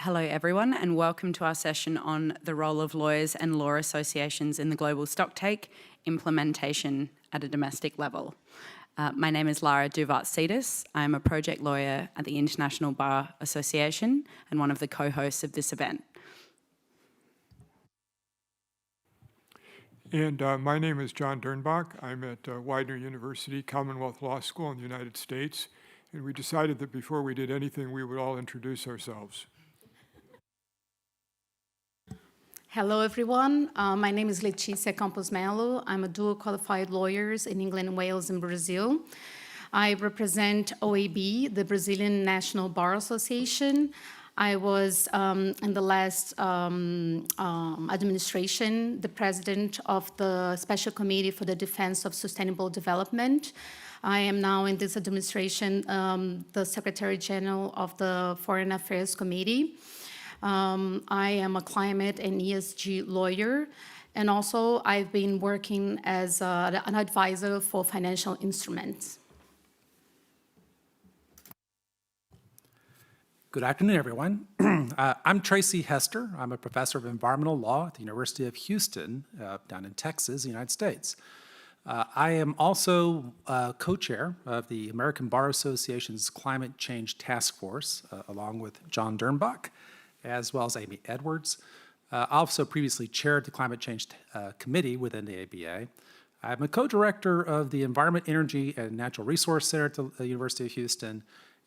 Hello everyone and welcome to our session on the role of lawyers and law associations in the global stocktake implementation at a domestic level. My name is Lara Douvartzidis. I'm a project lawyer at the International Bar Association and one of the co-hosts of this event. And my name is John Dernbach. I'm at Widener University, Commonwealth Law School in the United States. And we decided that before we did anything, we would all introduce ourselves. Hello, everyone. My name is Leticia Campos Mello. I'm a dual qualified lawyer in England, Wales, and Brazil. I represent OAB, the Brazilian National Bar Association. I was, in the last administration, the president of the Special Committee for the Defense of Sustainable Development. I am now in this administration the Secretary General of the Foreign Affairs Committee. I am a climate and ESG lawyer, and also I've been working as an advisor for financial instruments. Good afternoon, everyone. I'm Tracy Hester. I'm a professor of environmental law at the University of Houston down in Texas, the United States. I am also co-chair of the American Bar Association's Climate Change Task Force, along with John Dernbach, as well as Amy Edwards. I also previously chaired the Climate Change Committee within the ABA. I'm a co-director of the Environment, Energy, and Natural Resource Center at the University of Houston,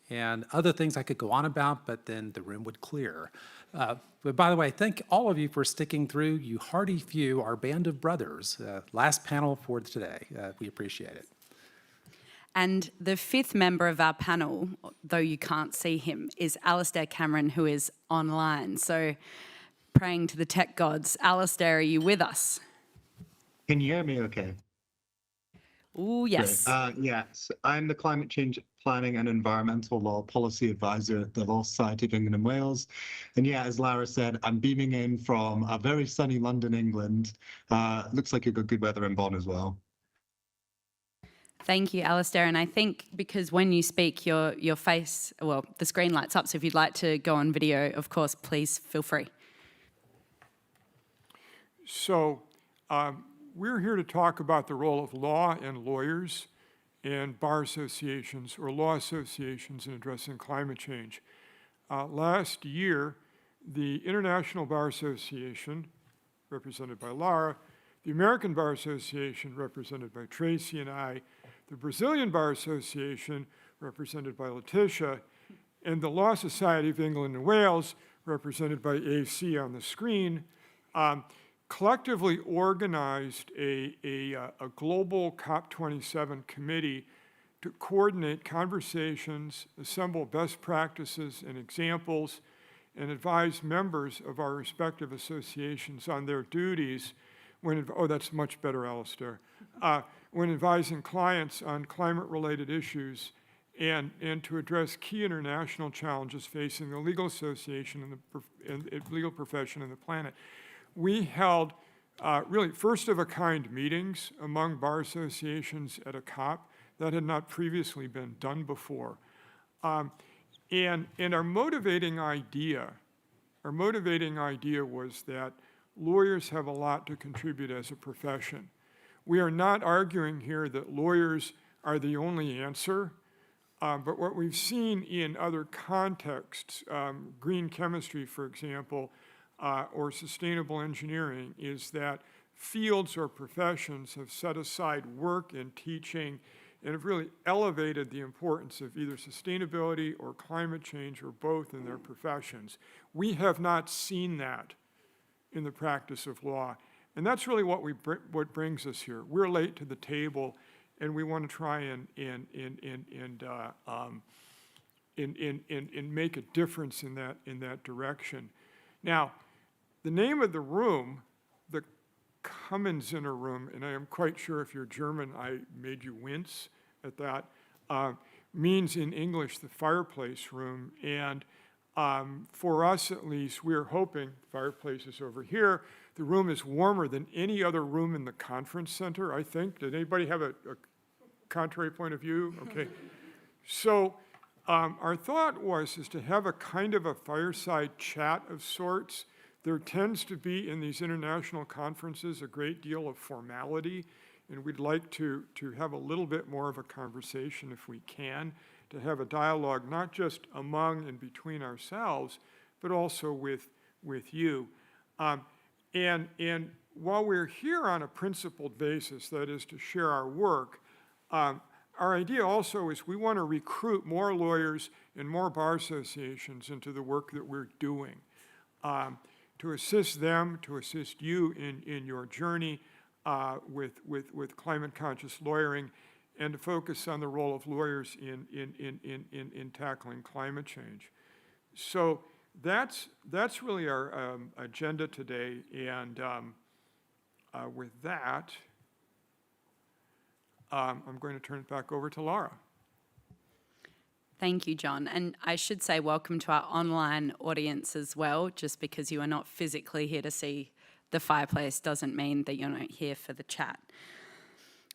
and other things I could go on about, but then the room would clear. But by the way, thank all of you for sticking through. You hardy few, our band of brothers. Last panel for today. We appreciate it. And the fifth member of our panel, though you can't see him, is Alasdair Cameron, who is online. So praying to the tech gods. Alasdair, are you with us? Can you hear me okay? Oh, yes. Yes, I'm the Climate Change Planning and Environmental Law Policy Advisor at the Law Society of England and Wales. And yeah, as Lara said, I'm beaming in from a very sunny London, England. Looks like you've got good weather in Bonn as well. Thank you, Alasdair. And I think because when you speak, your face, well, the screen lights up. So if you'd like to go on video, of course, please feel free. So we're here to talk about the role of law and lawyers and bar associations or law associations in addressing climate change. Last year, the International Bar Association, represented by Lara, the American Bar Association, represented by Tracy and I, the Brazilian Bar Association, represented by Leticia, and the Law Society of England and Wales, represented by AC on the screen, collectively organized a global COP27 committee to coordinate conversations, assemble best practices and examples, and advise members of our respective associations on their duties when, oh, that's much better, Alasdair, when advising clients on climate-related issues and to address key international challenges facing the legal association and the legal profession and the planet. We held really first-of-a-kind meetings among bar associations at a COP that had not previously been done before. And our motivating idea was that lawyers have a lot to contribute as a profession. We are not arguing here that lawyers are the only answer, but what we've seen in other contexts, green chemistry, for example, or sustainable engineering, is that fields or professions have set aside work and teaching and have really elevated the importance of either sustainability or climate change or both in their professions. We have not seen that in the practice of law. And that's really what brings us here. We're late to the table, and we want to try and make a difference in that direction. Now, the name of the room, the Kommenziner room, and I am quite sure if you're German, I made you wince at that, means in English the fireplace room. And for us, at least, we're hoping, fireplace is over here, the room is warmer than any other room in the conference center, I think. Did anybody have a contrary point of view? Okay. So Our thought is to have a kind of a fireside chat of sorts. There tends to be in these international conferences a great deal of formality, and we'd like to have a little bit more of a conversation if we can, to have a dialogue not just among and between ourselves, but also with you. And while we're here on a principled basis, that is to share our work, our idea also is we want to recruit more lawyers and more bar associations into the work that we're doing, to assist them, to assist you in your journey with climate-conscious lawyering, and to focus on the role of lawyers in tackling climate change. So that's really our agenda today, and with that, I'm going to turn it back over to Lara. Thank you, John. And I should say welcome to our online audience as well. Just because you are not physically here to see the fireplace doesn't mean that you're not here for the chat.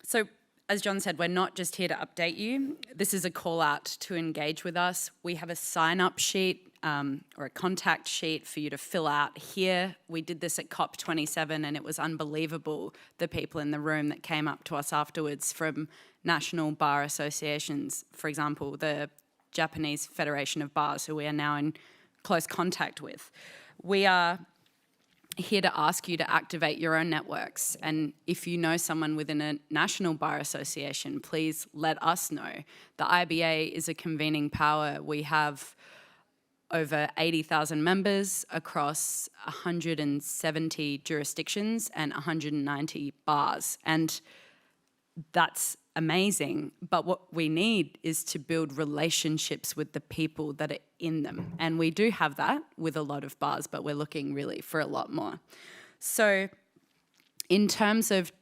So, as John said, we're not just here to update you. This is a call out to engage with us. We have a sign-up sheet or a contact sheet for you to fill out here. We did this at COP27 and it was unbelievable, the people in the room that came up to us afterwards from national bar associations, for example, the Japanese Federation of Bars, who we are now in close contact with. We are here to ask you to activate your own networks. And if you know someone within a national bar association, please let us know. The IBA is a convening power. We have over 80,000 members across 170 jurisdictions and 190 bars. And that's amazing. But what we need is to build relationships with the people that are in them. And we do have that with a lot of bars, but we're looking really for a lot more. So in terms of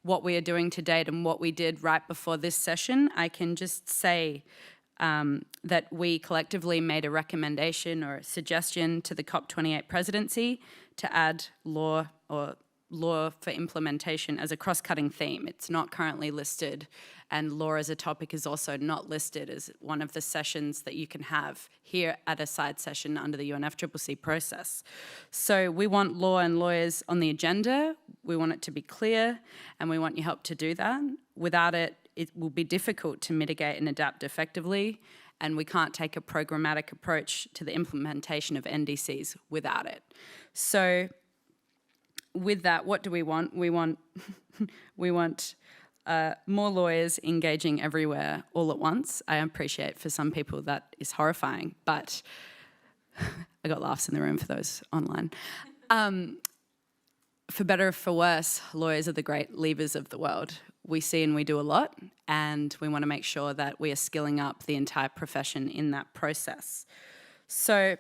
what we are doing to date and what we did right before this session, I can just say that we collectively made a recommendation or a suggestion to the COP28 presidency to add law for implementation as a cross-cutting theme. It's not currently listed, and law as a topic is also not listed as one of the sessions that you can have here at a side session under the UNFCCC process. So we want law and lawyers on the agenda. We want it to be clear, and we want your help to do that. Without it, it will be difficult to mitigate and adapt effectively, and we can't take a programmatic approach to the implementation of NDCs without it. So with that, what do we want? We want more lawyers engaging everywhere all at once. I appreciate for some people that is horrifying, but I got laughs in the room for those online. For better or for worse, lawyers are the great levers of the world. We see and we do a lot, and we want to make sure that we are skilling up the entire profession in that process. So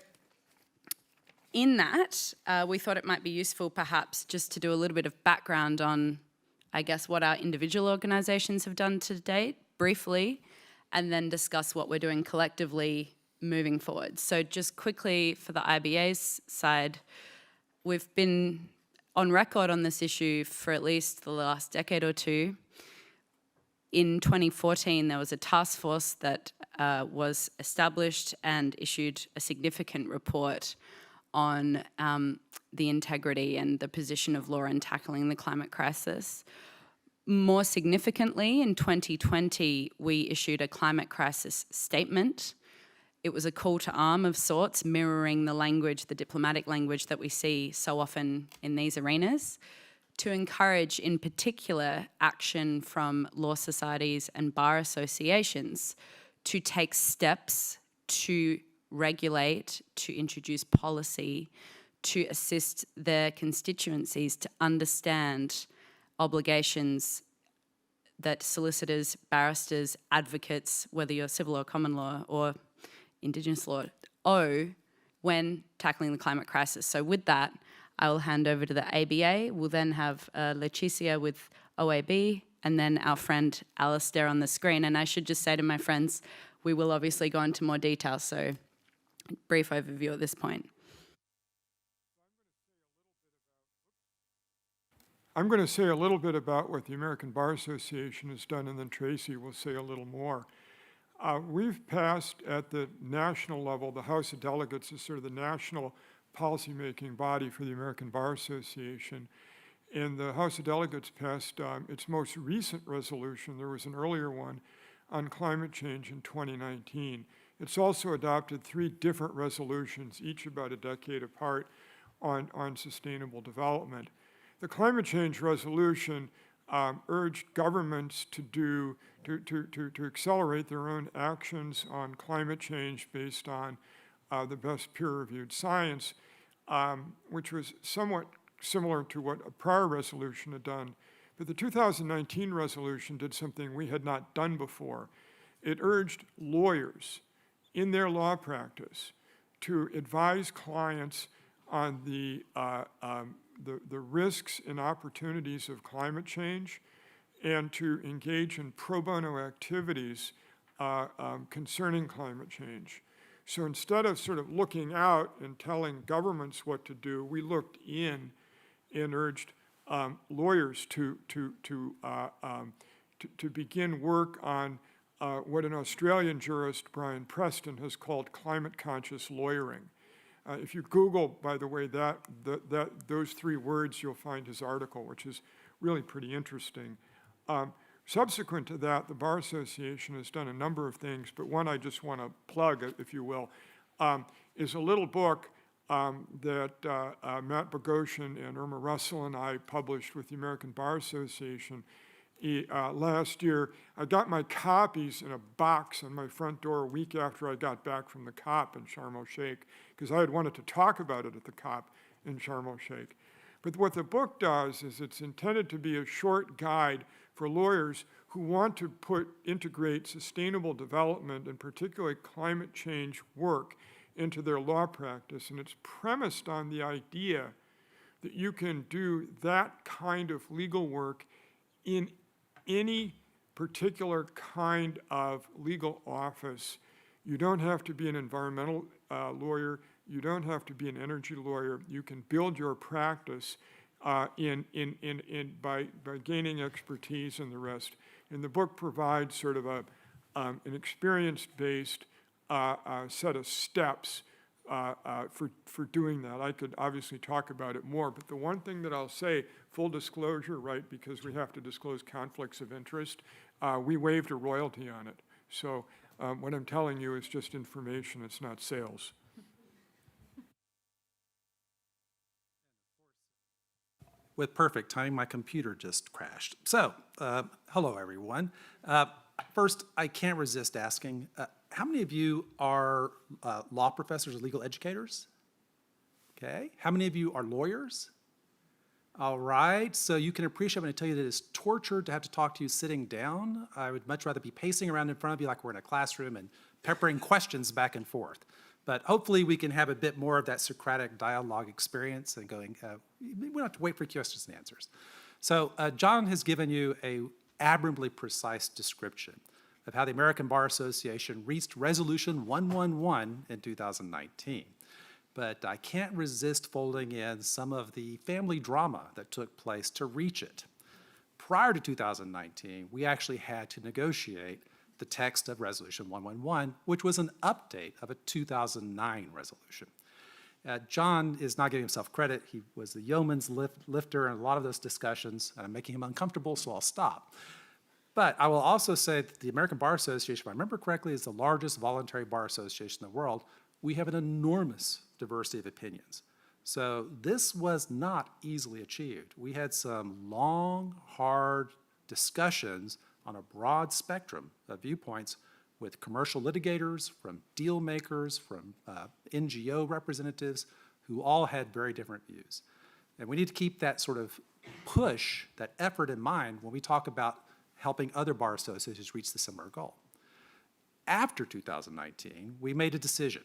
in that, we thought it might be useful perhaps just to do a little bit of background on, I guess, what our individual organisations have done to date, briefly, and then discuss what we're doing collectively moving forward. So just quickly for the IBA's side, we've been on record on this issue for at least the last decade or two. In 2014, there was a task force that was established and issued a significant report on the integrity and the position of law in tackling the climate crisis. More significantly, in 2020, we issued a climate crisis statement. It was a call to arm of sorts, mirroring the language, the diplomatic language that we see so often in these arenas, to encourage, in particular, action from law societies and bar associations to take steps to regulate, to introduce policy, to assist their constituencies to understand obligations that solicitors, barristers, advocates, whether you're civil or common law or Indigenous law, owe when tackling the climate crisis. So with that, I will hand over to the ABA. We'll then have Leticia with OAB, and then our friend Alasdair on the screen. And I should just say to my friends, we will obviously go into more detail, so brief overview at this point. I'm going to say a little bit about what the American Bar Association has done, and then Tracy will say a little more. We've passed at the national level, the House of Delegates is sort of the national policymaking body for the American Bar Association. And the House of Delegates passed its most recent resolution. There was an earlier one on climate change in 2019. It's also adopted 3 different resolutions, each about a decade apart, on sustainable development. The climate change resolution urged governments to accelerate their own actions on climate change based on the best peer-reviewed science, which was somewhat similar to what a prior resolution had done. But the 2019 resolution did something we had not done before. It urged lawyers in their law practice to advise clients on the risks and opportunities of climate change and to engage in pro bono activities concerning climate change. So instead of sort of looking out and telling governments what to do, we looked in and urged lawyers to begin work on what an Australian jurist, Brian Preston, has called climate-conscious lawyering. If you Google, by the way, those 3 words, you'll find his article, which is really pretty interesting. Subsequent to that, the Bar Association has done a number of things, but one I just want to plug, if you will, is a little book that Matt Bogosian and Irma Russell and I published with the American Bar Association last year. I got my copies in a box on my front door a week after I got back from the COP in Sharm el-Sheikh, because I had wanted to talk about it at the COP in Sharm el-Sheikh. But what the book does is it's intended to be a short guide for lawyers who want to integrate sustainable development and particularly climate change work into their law practice. And it's premised on the idea that you can do that kind of legal work in any particular kind of legal office. You don't have to be an environmental lawyer. You don't have to be an energy lawyer. You can build your practice by gaining expertise and the rest. And the book provides sort of an experience-based set of steps for doing that. I could obviously talk about it more, but the one thing that I'll say, full disclosure, right, because we have to disclose conflicts of interest, we waived a royalty on it. So what I'm telling you is just information, it's not sales. With perfect timing, my computer just crashed. So, hello everyone. First, I can't resist asking, how many of you are law professors or legal educators? Okay. How many of you are lawyers? All right, so you can appreciate when I tell you that it's torture to have to talk to you sitting down. I would much rather be pacing around in front of you like we're in a classroom and peppering questions back and forth. But hopefully we can have a bit more of that Socratic dialogue experience and going, we don't have to wait for questions and answers. So John has given you a admirably precise description of how the American Bar Association reached Resolution 111 in 2019. But I can't resist folding in some of the family drama that took place to reach it. Prior to 2019, we actually had to negotiate the text of Resolution 111, which was an update of a 2009 resolution. John is not giving himself credit. He was the yeoman's lifter in a lot of those discussions, and I'm making him uncomfortable, so I'll stop. But I will also say that the American Bar Association, if I remember correctly, is the largest voluntary bar association in the world. We have an enormous diversity of opinions. So this was not easily achieved. We had some long, hard discussions on a broad spectrum of viewpoints with commercial litigators, from deal makers, from NGO representatives, who all had very different views. And we need to keep that sort of push, that effort in mind when we talk about helping other bar associations reach the similar goal. After 2019, we made a decision,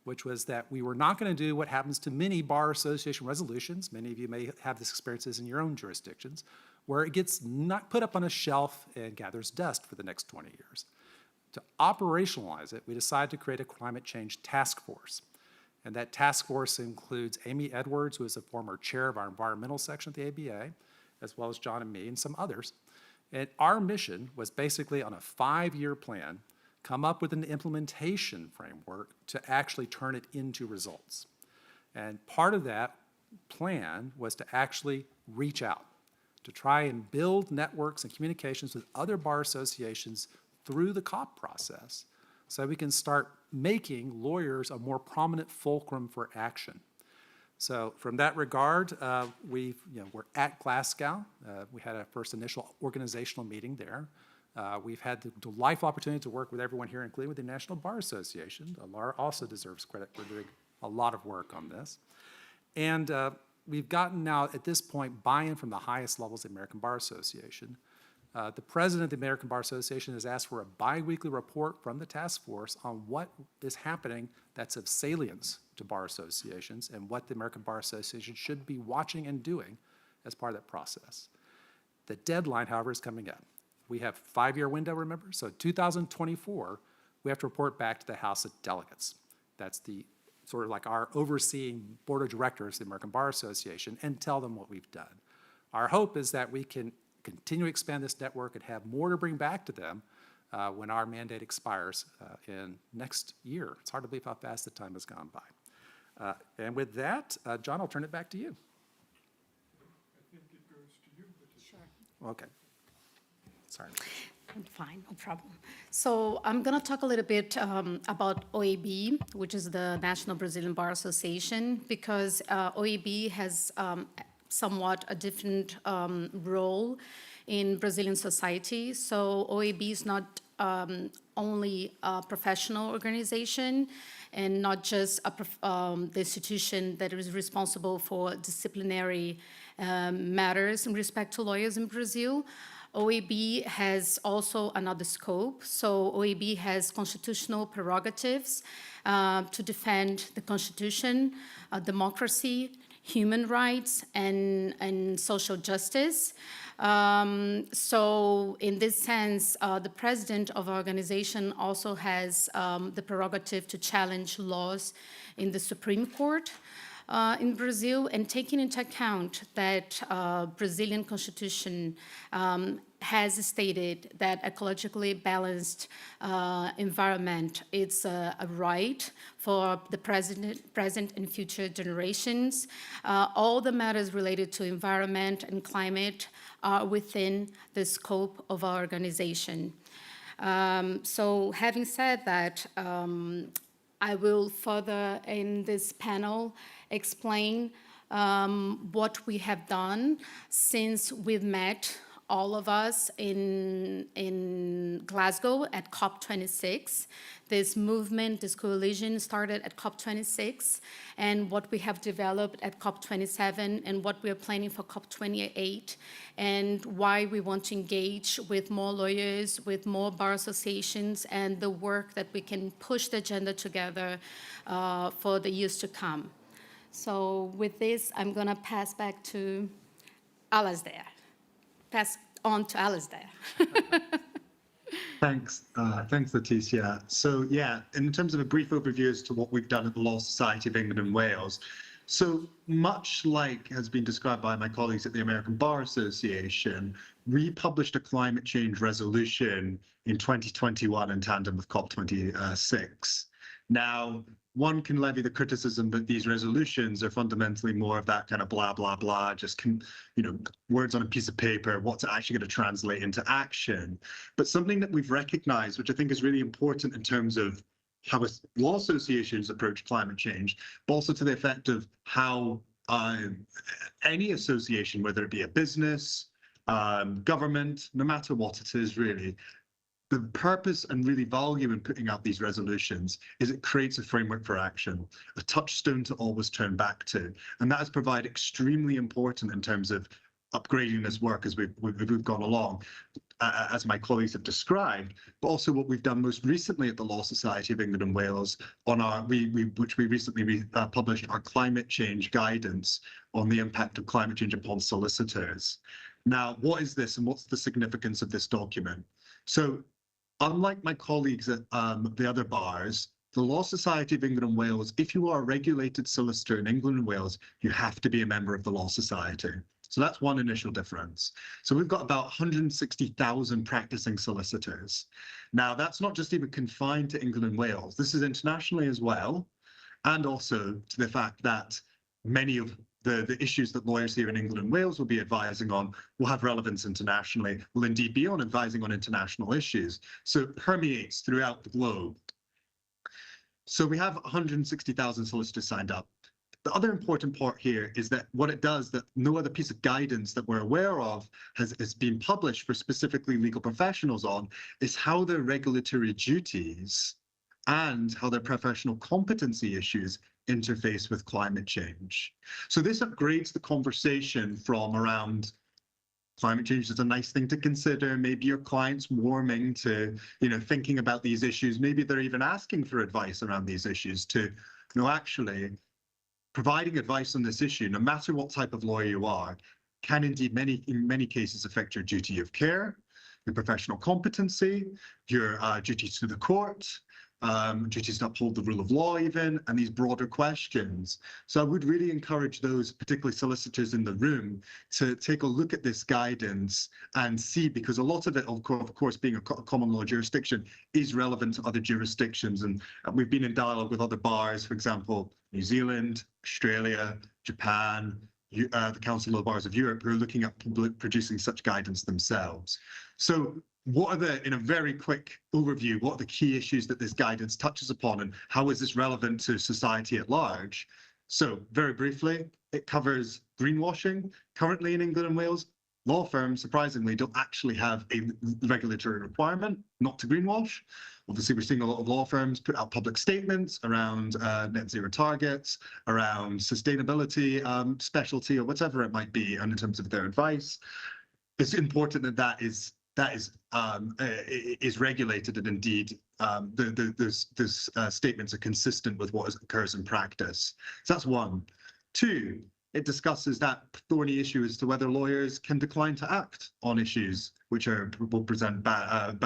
which was that we were not going to do what happens to many bar association resolutions. Many of you may have this experiences in your own jurisdictions, where it gets not put up on a shelf and gathers dust for the next 20 years. To operationalize it, we decided to create a climate change task force. And that task force includes Amy Edwards, who is a former chair of our environmental section at the ABA, as well as John and me and some others. And our mission was basically on a 5-year plan come up with an implementation framework to actually turn it into results. And part of that plan was to actually reach out, to try and build networks and communications with other bar associations through the COP process so we can start making lawyers a more prominent fulcrum for action. So from that regard, we're at Glasgow. We had our first initial organizational meeting there. We've had the delightful opportunity to work with everyone here, including with the National Bar Association. Lara also deserves credit for doing a lot of work on this. And we've gotten now, at this point, buy-in from the highest levels of the American Bar Association. The president of the American Bar Association has asked for a biweekly report from the task force on what is happening that's of salience to bar associations and what the American Bar Association should be watching and doing as part of that process. The deadline, however, is coming up. We have a 5-year window, remember? So 2024, we have to report back to the House of Delegates. That's the sort of like our overseeing board of directors of the American Bar Association, and tell them what we've done. Our hope is that we can continue to expand this network and have more to bring back to them when our mandate expires in next year. It's hard to believe how fast the time has gone by. And with that, John, I'll turn it back to you. I think it goes to you. Sure. Okay. Sorry. Fine, no problem. So I'm going to talk a little bit about OAB, which is the National Brazilian Bar Association, because OAB has somewhat a different role in Brazilian society. So OAB is not only a professional organization and not just the institution that is responsible for disciplinary matters in respect to lawyers in Brazil. OAB has also another scope. So OAB has constitutional prerogatives to defend the Constitution, democracy, human rights, and social justice. So in this sense, the president of our organization also has the prerogative to challenge laws in the Supreme Court in Brazil, and taking into account that Brazilian Constitution has stated that ecologically balanced environment is a right for the present and future generations. All the matters related to environment and climate are within the scope of our organization. So having said that, I will further in this panel explain what we have done since we've met, all of us in Glasgow at COP26. This movement, this coalition started at COP26, and what we have developed at COP27 and what we are planning for COP28, and why we want to engage with more lawyers, with more bar associations, and the work that we can push the agenda together for the years to come. So with this, I'm going to pass back to Alasdair. Pass on to Alasdair. Thanks, Leticia. So yeah, in terms of a brief overview as to what we've done at the Law Society of England and Wales, so much like has been described by my colleagues at the American Bar Association, we published a climate change resolution in 2021 in tandem with COP26. Now, one can levy the criticism that these resolutions are fundamentally more of that kind of blah, blah, blah, just, words on a piece of paper, what's actually going to translate into action. But something that we've recognized, which I think is really important in terms of how law associations approach climate change, but also to the effect of how any association, whether it be a business, government, no matter what it is really, the purpose and really value in putting out these resolutions is it creates a framework for action, a touchstone to always turn back to. And that has provided extremely important in terms of upgrading this work as we've gone along, as my colleagues have described, but also what we've done most recently at the Law Society of England and Wales on our, which we recently published our climate change guidance on the impact of climate change upon solicitors. Now, what is this and what's the significance of this document? So, unlike my colleagues at the other bars, the Law Society of England and Wales, if you are a regulated solicitor in England and Wales, you have to be a member of the Law Society. So that's one initial difference. So we've got about 160,000 practicing solicitors. Now, that's not just even confined to England and Wales. This is internationally as well, and also to the fact that many of the issues that lawyers here in England and Wales will be advising on will have relevance internationally, will indeed be on advising on international issues. So it permeates throughout the globe. So we have 160,000 solicitors signed up. The other important part here is that what it does, that no other piece of guidance that we're aware of has been published for specifically legal professionals on, is how their regulatory duties and how their professional competency issues interface with climate change. So this upgrades the conversation from around climate change is a nice thing to consider. Maybe your client's warming to, thinking about these issues. Maybe they're even asking for advice around these issues to, actually providing advice on this issue, no matter what type of lawyer you are, can indeed in many cases affect your duty of care, your professional competency, your duties to the court, duties to uphold the rule of law even, and these broader questions. So I would really encourage those, particularly solicitors in the room, to take a look at this guidance and see, because a lot of it, of course, being a common law jurisdiction, is relevant to other jurisdictions. And we've been in dialogue with other bars, for example, New Zealand, Australia, Japan, the Council of Bars of Europe, who are looking at producing such guidance themselves. So what are in a very quick overview, what are the key issues that this guidance touches upon, and how is this relevant to society at large? So very briefly, it covers greenwashing. Currently in England and Wales, law firms, surprisingly, don't actually have a regulatory requirement not to greenwash. Obviously, we're seeing a lot of law firms put out public statements around net zero targets, around sustainability, specialty, or whatever it might be, and in terms of their advice. It's important that is regulated, and indeed those statements are consistent with what occurs in practice. So that's one. Two, it discusses that thorny issue as to whether lawyers can decline to act on issues which will present bad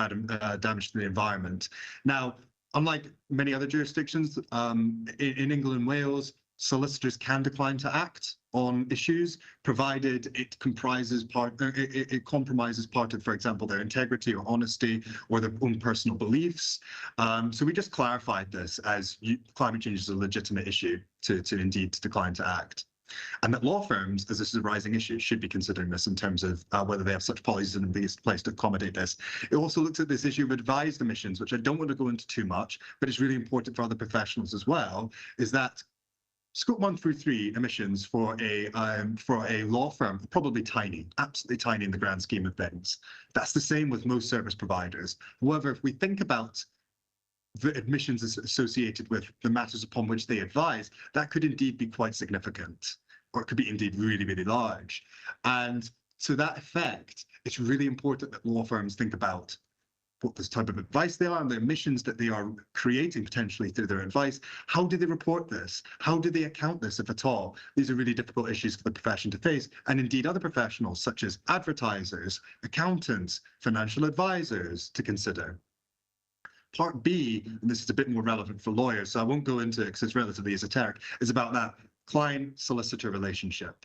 damage to the environment. Now, unlike many other jurisdictions, in England and Wales, solicitors can decline to act on issues, provided it compromises part of, for example, their integrity or honesty or their own personal beliefs. So we just clarified this as climate change is a legitimate issue to indeed decline to act. And that law firms, as this is a rising issue, should be considering this in terms of whether they have such policies in place to accommodate this. It also looks at this issue of advised emissions, which I don't want to go into too much, but it's really important for other professionals as well, is that Scope 1 through 3 emissions for a law firm are probably tiny, absolutely tiny in the grand scheme of things. That's the same with most service providers. However, if we think about the emissions associated with the matters upon which they advise, that could indeed be quite significant, or it could be indeed really, really large. And to that effect, it's really important that law firms think about what this type of advice they are and the emissions that they are creating potentially through their advice. How do they report this? How do they account this, if at all? These are really difficult issues for the profession to face, and indeed other professionals such as advertisers, accountants, financial advisors to consider. Part B, and this is a bit more relevant for lawyers, so I won't go into it because it's relatively esoteric, is about that client-solicitor relationship.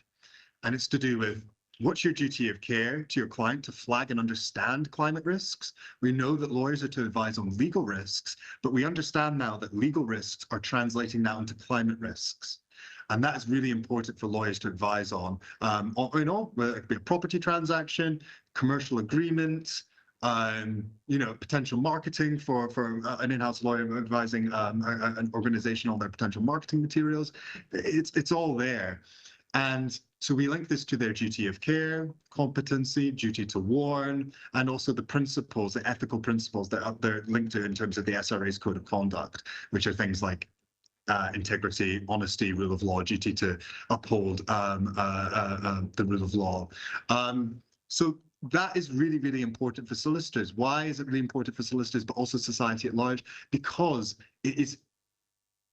And it's to do with what's your duty of care to your client to flag and understand climate risks. We know that lawyers are to advise on legal risks, but we understand now that legal risks are translating now into climate risks. And that is really important for lawyers to advise on, whether it be a property transaction, commercial agreement, potential marketing for an in-house lawyer advising an organization on their potential marketing materials. It's all there. And so we link this to their duty of care, competency, duty to warn, and also the principles, the ethical principles that they're linked to in terms of the SRA's code of conduct, which are things like integrity, honesty, rule of law, duty to uphold the rule of law. So that is really, really important for solicitors. Why is it really important for solicitors, but also society at large? Because it is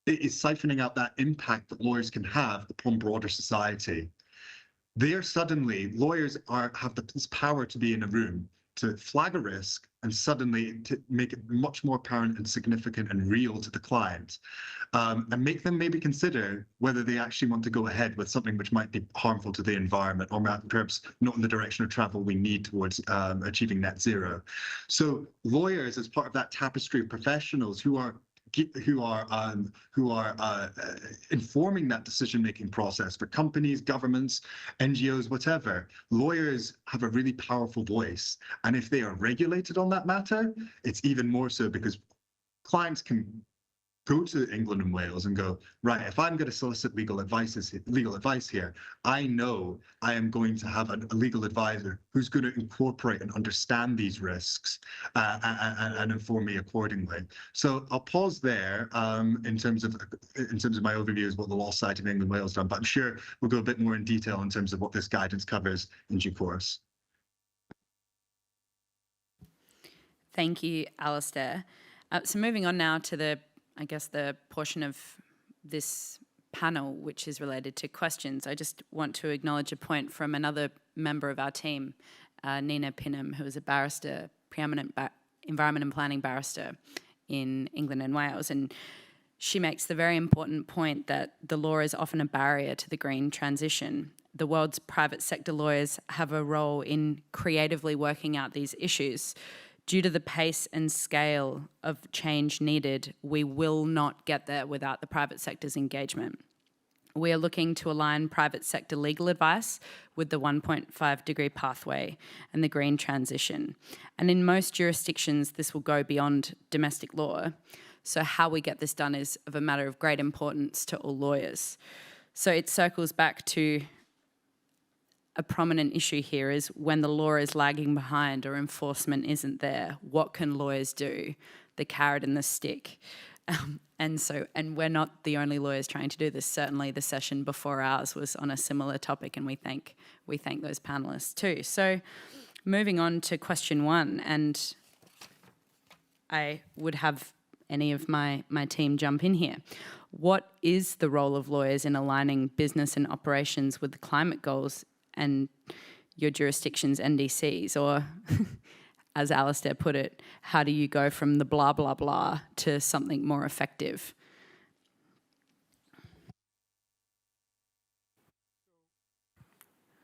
siphoning out that impact that lawyers can have upon broader society. Lawyers have this power to be in a room, to flag a risk and suddenly to make it much more apparent and significant and real to the client, and make them maybe consider whether they actually want to go ahead with something which might be harmful to the environment or perhaps not in the direction of travel we need towards achieving net zero. So lawyers, as part of that tapestry of professionals who are informing that decision-making process for companies, governments, NGOs, whatever. Lawyers have a really powerful voice, and if they are regulated on that matter, it's even more so, because clients can go to England and Wales and go, right, if I'm going to solicit legal advice here, I know I am going to have a legal advisor who's going to incorporate and understand these risks and inform me accordingly. So I'll pause there in terms of my overview of what the Law Society of England and Wales done, but I'm sure we'll go a bit more in detail in terms of what this guidance covers in due course. Thank you, Alasdair. So moving on now to the portion of this panel which is related to questions. I just want to acknowledge a point from another member of our team, Nina Pinham, who is a barrister, preeminent environment and planning barrister in England and Wales. And she makes the very important point that the law is often a barrier to the green transition. The world's private sector lawyers have a role in creatively working out these issues. Due to the pace and scale of change needed, we will not get there without the private sector's engagement. We are looking to align private sector legal advice with the 1.5 degree pathway and the green transition. And in most jurisdictions, this will go beyond domestic law. So how we get this done is of a matter of great importance to all lawyers. So it circles back to a prominent issue here is when the law is lagging behind or enforcement isn't there, what can lawyers do? The carrot and the stick. And we're not the only lawyers trying to do this. Certainly the session before ours was on a similar topic, and we thank those panelists too. So moving on to question one, and I would have any of my team jump in here. What is the role of lawyers in aligning business and operations with the climate goals and your jurisdiction's NDCs? Or, as Alasdair put it, how do you go from the blah, blah, blah to something more effective?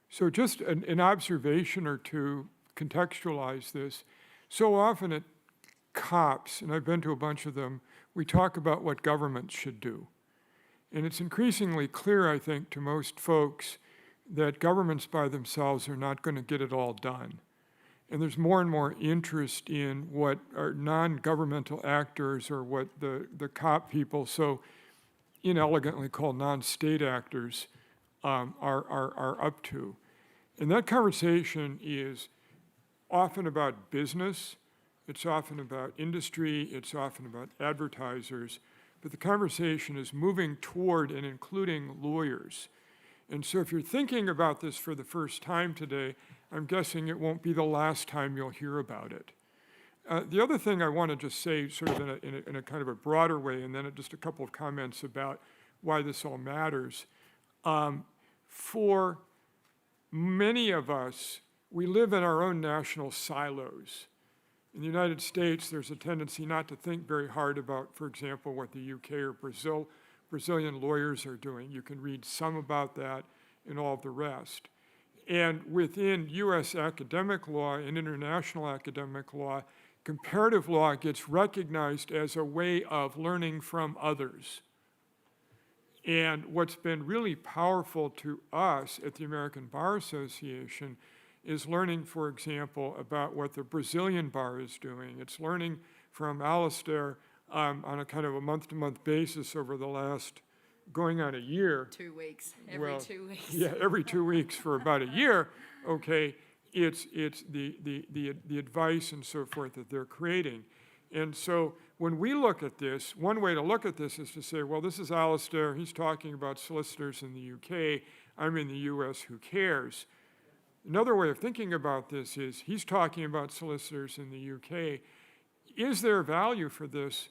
So just an observation or two, contextualize this. So often at COPs, and I've been to a bunch of them, we talk about what governments should do. And it's increasingly clear, I think, to most folks that governments by themselves are not going to get it all done. And there's more and more interest in what are non-governmental actors, or what the COP people so inelegantly call non-state actors are up to. And that conversation is often about business, it's often about industry, it's often about advertisers, but the conversation is moving toward and including lawyers. And so if you're thinking about this for the first time today, I'm guessing it won't be the last time you'll hear about it. The other thing I want to just say, sort of in a kind of a broader way, and then just a couple of comments about why this all matters. For many of us, we live in our own national silos. In the United States, there's a tendency not to think very hard about, for example, what the UK or Brazilian lawyers are doing. You can read some about that and all of the rest. And within US academic law and international academic law, comparative law gets recognized as a way of learning from others. And what's been really powerful to us at the American Bar Association is learning, for example, about what the Brazilian bar is doing. It's learning from Alasdair on a kind of a month-to-month basis over the last, going on a year. 2 weeks, every 2 weeks. Yeah, every 2 weeks for about a year, okay, it's the advice and so forth that they're creating. And so when we look at this, one way to look at this is to say, well, this is Alasdair, he's talking about solicitors in the UK, I'm in the US, who cares? Another way of thinking about this is he's talking about solicitors in the UK. Is there value for this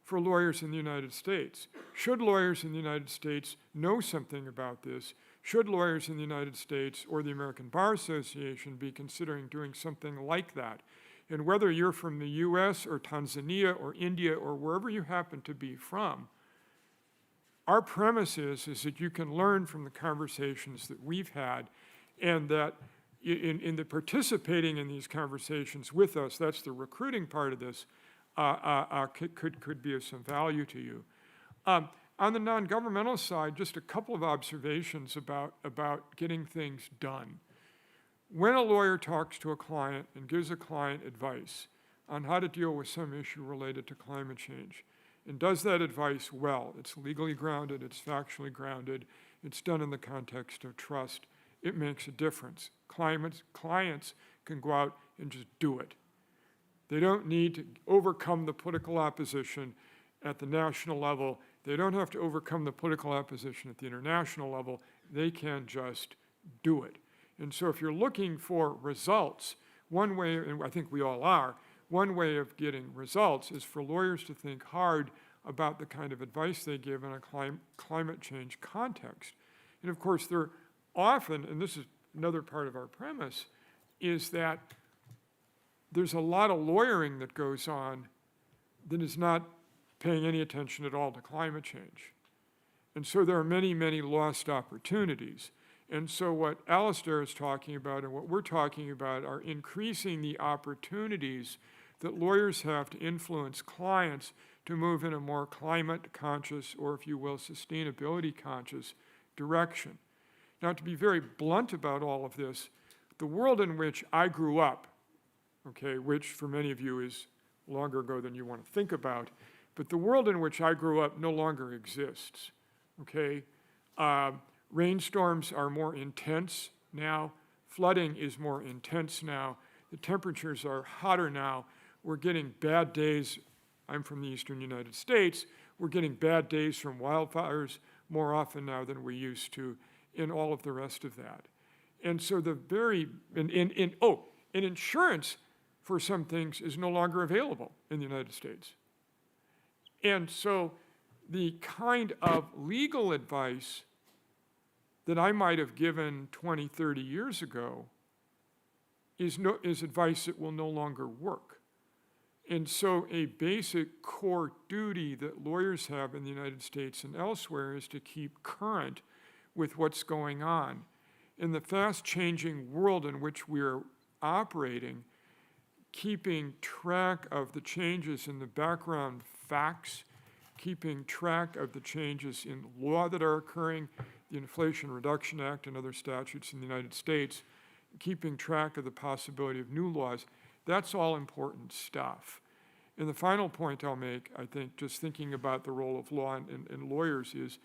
for lawyers in the United States? Should lawyers in the United States know something about this? Should lawyers in the United States or the American Bar Association be considering doing something like that? And whether you're from the US or Tanzania or India or wherever you happen to be from, our premise is that you can learn from the conversations that we've had, and that in the participating in these conversations with us, that's the recruiting part of this, could be of some value to you. On the non-governmental side, just a couple of observations about getting things done. When a lawyer talks to a client and gives a client advice on how to deal with some issue related to climate change, and does that advice well, it's legally grounded, it's factually grounded, it's done in the context of trust, it makes a difference. Clients can go out and just do it. They don't need to overcome the political opposition at the national level. They don't have to overcome the political opposition at the international level. They can just do it. And so if you're looking for results, one way, and I think we all are, one way of getting results is for lawyers to think hard about the kind of advice they give in a climate change context. And of course, they're often, and this is another part of our premise, is that there's a lot of lawyering that goes on that is not paying any attention at all to climate change. And so there are many, many lost opportunities. And so what Alasdair is talking about and what we're talking about are increasing the opportunities that lawyers have to influence clients to move in a more climate conscious, or if you will, sustainability conscious direction. Now, to be very blunt about all of this, the world in which I grew up, okay, which for many of you is longer ago than you want to think about, but the world in which I grew up no longer exists, okay? Rainstorms are more intense now. Flooding is more intense now. The temperatures are hotter now. We're getting bad days. I'm from the eastern United States. We're getting bad days from wildfires more often now than we used to, in all of the rest of that. And so and insurance for some things is no longer available in the United States. And so the kind of legal advice that I might have given 20, 30 years ago is advice that will no longer work. And so a basic core duty that lawyers have in the United States and elsewhere is to keep current with what's going on. In the fast-changing world in which we're operating, keeping track of the changes in the background facts, keeping track of the changes in law that are occurring, the Inflation Reduction Act and other statutes in the United States, keeping track of the possibility of new laws, that's all important stuff. And the final point I'll make, I think, just thinking about the role of law and lawyers is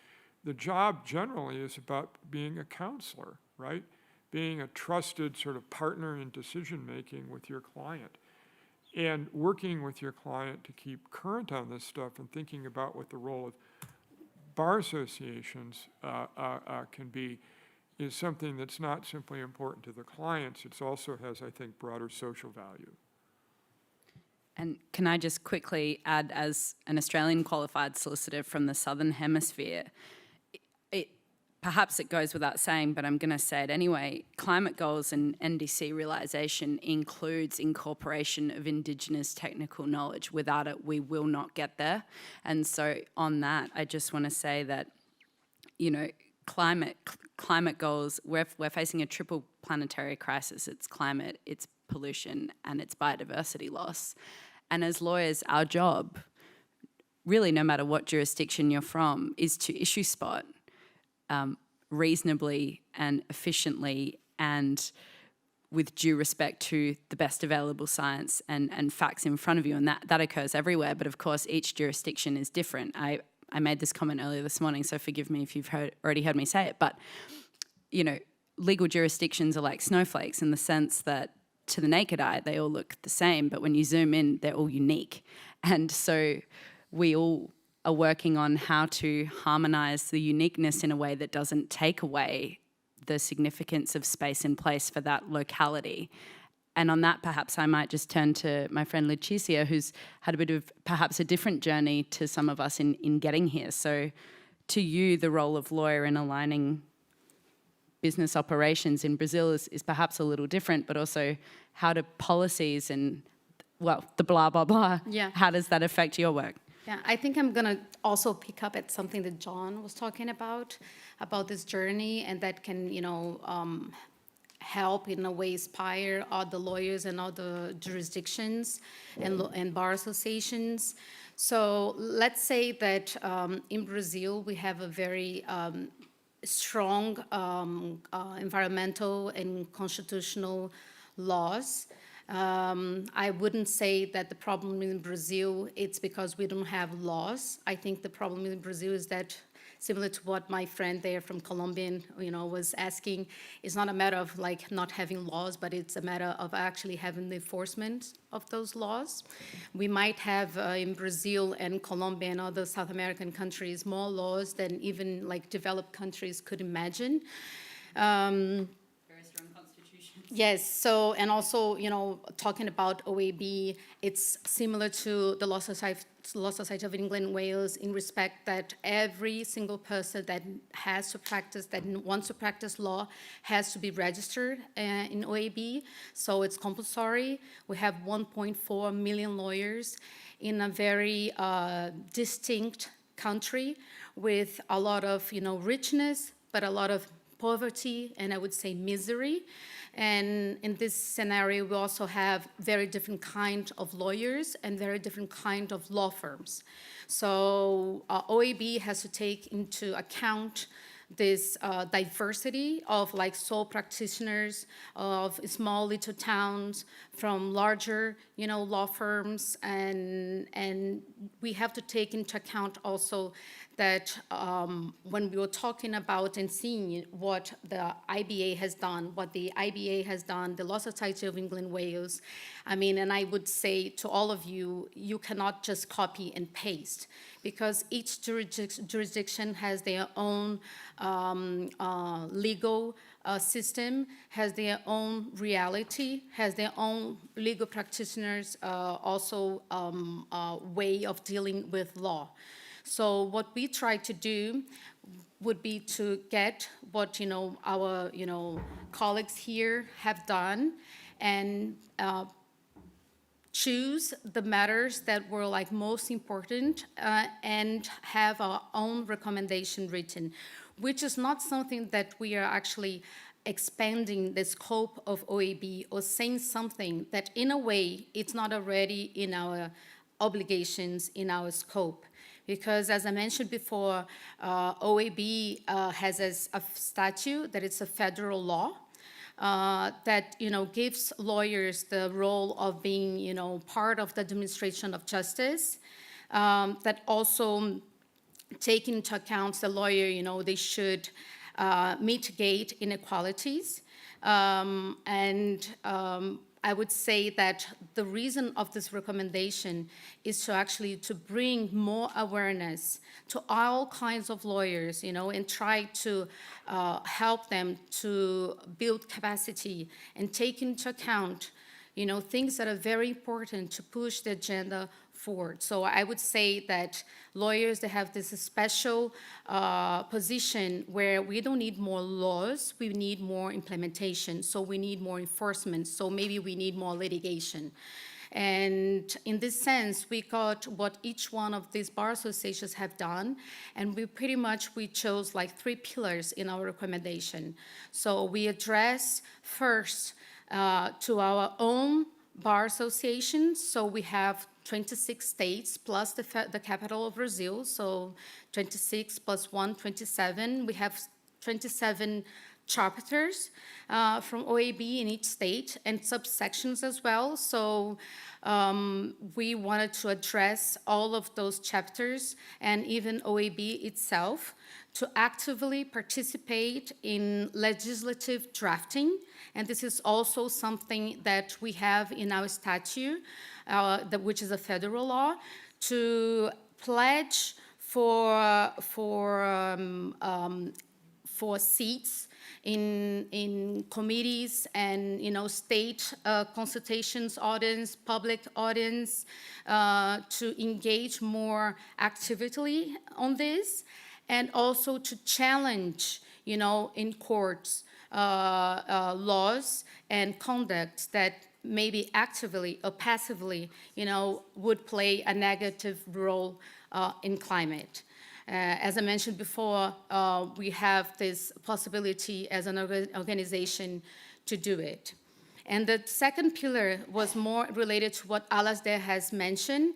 the job generally is about being a counselor, right? Being a trusted sort of partner in decision-making with your client and working with your client to keep current on this stuff and thinking about what the role of bar associations can be is something that's not simply important to the clients, it also has, I think, broader social value. And can I just quickly add, as an Australian qualified solicitor from the Southern Hemisphere, perhaps it goes without saying, but I'm going to say it anyway, climate goals and NDC realisation includes incorporation of Indigenous technical knowledge. Without it, we will not get there. And so on that, I just want to say that, you know, climate goals, we're facing a triple planetary crisis. It's climate, it's pollution, and it's biodiversity loss. And as lawyers, our job, really no matter what jurisdiction you're from, is to issue spot reasonably and efficiently and with due respect to the best available science and facts in front of you. And that occurs everywhere, but of course each jurisdiction is different. I made this comment earlier this morning, so forgive me if you've already heard me say it, but you know, legal jurisdictions are like snowflakes in the sense that to the naked eye, they all look the same, but when you zoom in, they're all unique. And so we all are working on how to harmonise the uniqueness in a way that doesn't take away the significance of space and place for that locality. And on that, perhaps I might just turn to my friend Leticia, who's had a bit of perhaps a different journey to some of us in getting here. So to you, the role of lawyer in aligning business operations in Brazil is perhaps a little different, but also how do policies and, well, the blah, blah, blah, Yeah. how does that affect your work? Yeah, I think I'm going to also pick up at something that John was talking about this journey, and that can, help in a way inspire all the lawyers and all the jurisdictions and bar associations. So let's say that in Brazil, we have a very strong environmental and constitutional laws. I wouldn't say that the problem in Brazil, it's because we don't have laws. I think the problem in Brazil is that, similar to what my friend there from Colombia, was asking, it's not a matter of like not having laws, but it's a matter of actually having the enforcement of those laws. We might have in Brazil and Colombia and other South American countries more laws than even like developed countries could imagine. Very strong constitutions. Yes, so, and also, talking about OAB, it's similar to the Law Society of England and Wales in respect that every single person that has to practice, that wants to practice law, has to be registered in OAB, so it's compulsory. We have 1.4 million lawyers in a very distinct country with a lot of, richness, but a lot of poverty, and I would say misery. And in this scenario, we also have very different kind of lawyers and very different kind of law firms. So OAB has to take into account this diversity of like sole practitioners of small little towns from larger, law firms, and we have to take into account also that when we were talking about and seeing what the IBA has done, the Law Society of England, Wales, and I would say to all of you, you cannot just copy and paste, because each jurisdiction has their own legal system, has their own reality, has their own legal practitioners, also way of dealing with law. So what we try to do would be to get what our colleagues here have done, and choose the matters that were like most important and have our own recommendation written, which is not something that we are actually expanding the scope of OAB or saying something that in a way it's not already in our obligations, in our scope. Because as I mentioned before, OAB has as a statute that it's a federal law that gives lawyers the role of being part of the administration of justice. That also take into account the lawyer, they should mitigate inequalities. I would say that the reason of this recommendation is to bring more awareness to all kinds of lawyers, and try to help them to build capacity and take into account, things that are very important to push the agenda forward. So I would say that lawyers, they have this special position where we don't need more laws, we need more implementation. So we need more enforcement. So maybe we need more litigation. And in this sense, we got what each one of these bar associations have done, and we chose like 3 pillars in our recommendation. So we address first to our own bar associations. So we have 26 states plus the capital of Brazil, so 26 plus 1, 27. We have 27 chapters from OAB in each state and subsections as well. So we wanted to address all of those chapters and even OAB itself to actively participate in legislative drafting. And this is also something that we have in our statute, which is a federal law, to pledge for seats in committees and state consultations audience, public audience, to engage more actively on this, and also to challenge in courts laws and conducts that maybe actively or passively, would play a negative role in climate. As I mentioned before, we have this possibility as an organization to do it. And the second pillar was more related to what Alasdair has mentioned,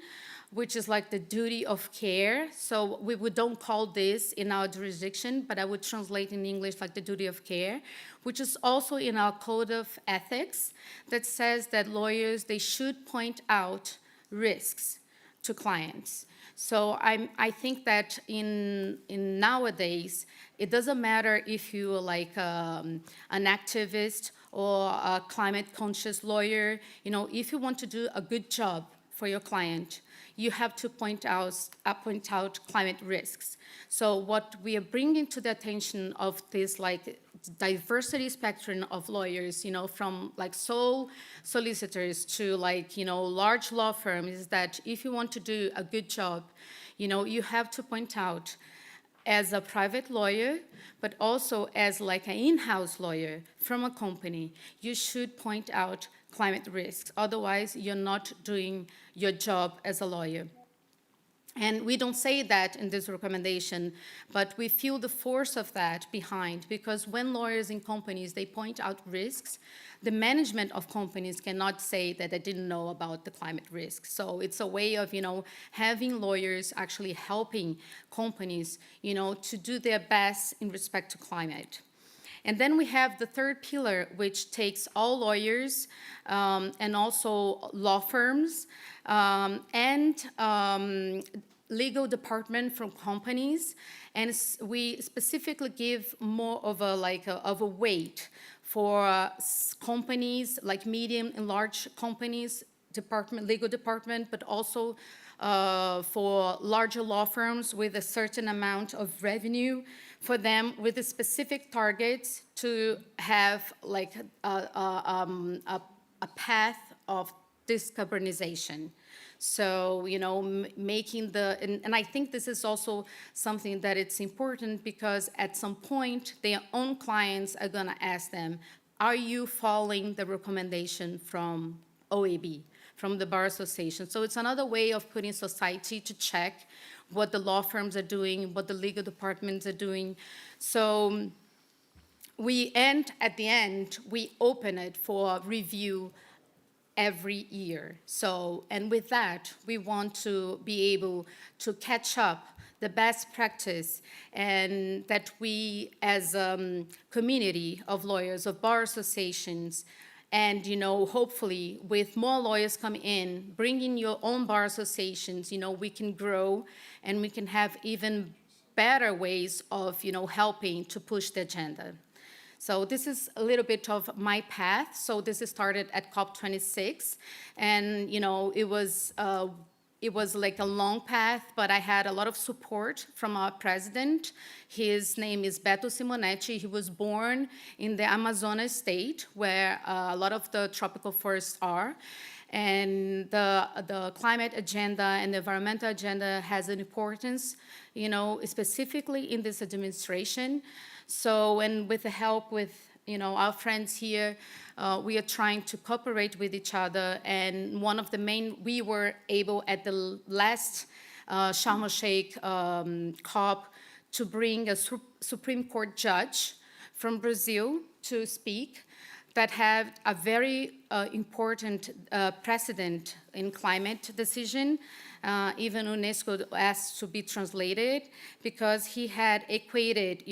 which is like the duty of care. So we don't call this in our jurisdiction, but I would translate in English like the duty of care, which is also in our code of ethics that says that lawyers, they should point out risks to clients. So I think that in nowadays, it doesn't matter if you're like an activist or a climate-conscious lawyer. If you want to do a good job for your client, you have to point out climate risks. So what we are bringing to the attention of this like diversity spectrum of lawyers, from like sole solicitors to like, large law firms, is that if you want to do a good job, you have to point out as a private lawyer, but also as like an in-house lawyer from a company, you should point out climate risks. Otherwise, you're not doing your job as a lawyer. And we don't say that in this recommendation, but we feel the force of that behind, because when lawyers in companies, they point out risks, the management of companies cannot say that they didn't know about the climate risks. So it's a way of, having lawyers actually helping companies, to do their best in respect to climate. And then we have the third pillar, which takes all lawyers and also law firms and legal department from companies, and we specifically give more of a weight for companies like medium and large companies, legal department, but also for larger law firms with a certain amount of revenue, for them with the specific targets to have like a path of decarbonization. So, making and I think this is also something that it's important, because at some point their own clients are gonna ask them, are you following the recommendation from OAB, from the Bar Association? So it's another way of putting society to check what the law firms are doing, what the legal departments are doing. So at the end, we open it for review every year. So, and with that, we want to be able to catch up the best practice, and that we as a community of lawyers, of bar associations, and, hopefully with more lawyers coming in, bringing your own bar associations, we can grow and we can have even better ways of, helping to push the agenda. So this is a little bit of my path. So this started at COP26, and it was like a long path, but I had a lot of support from our president. His name is Beto Simonetti. He was born in the Amazonas state, where a lot of the tropical forests are. And the climate agenda and the environmental agenda has an importance, specifically in this administration. So, and with the help with, our friends here, we are trying to cooperate with each other. And one of the we were able at the last Sharm el-Sheikh COP to bring a Supreme Court judge from Brazil to speak, that have a very important precedent in climate decision. Even UNESCO asked to be translated, because he had equated,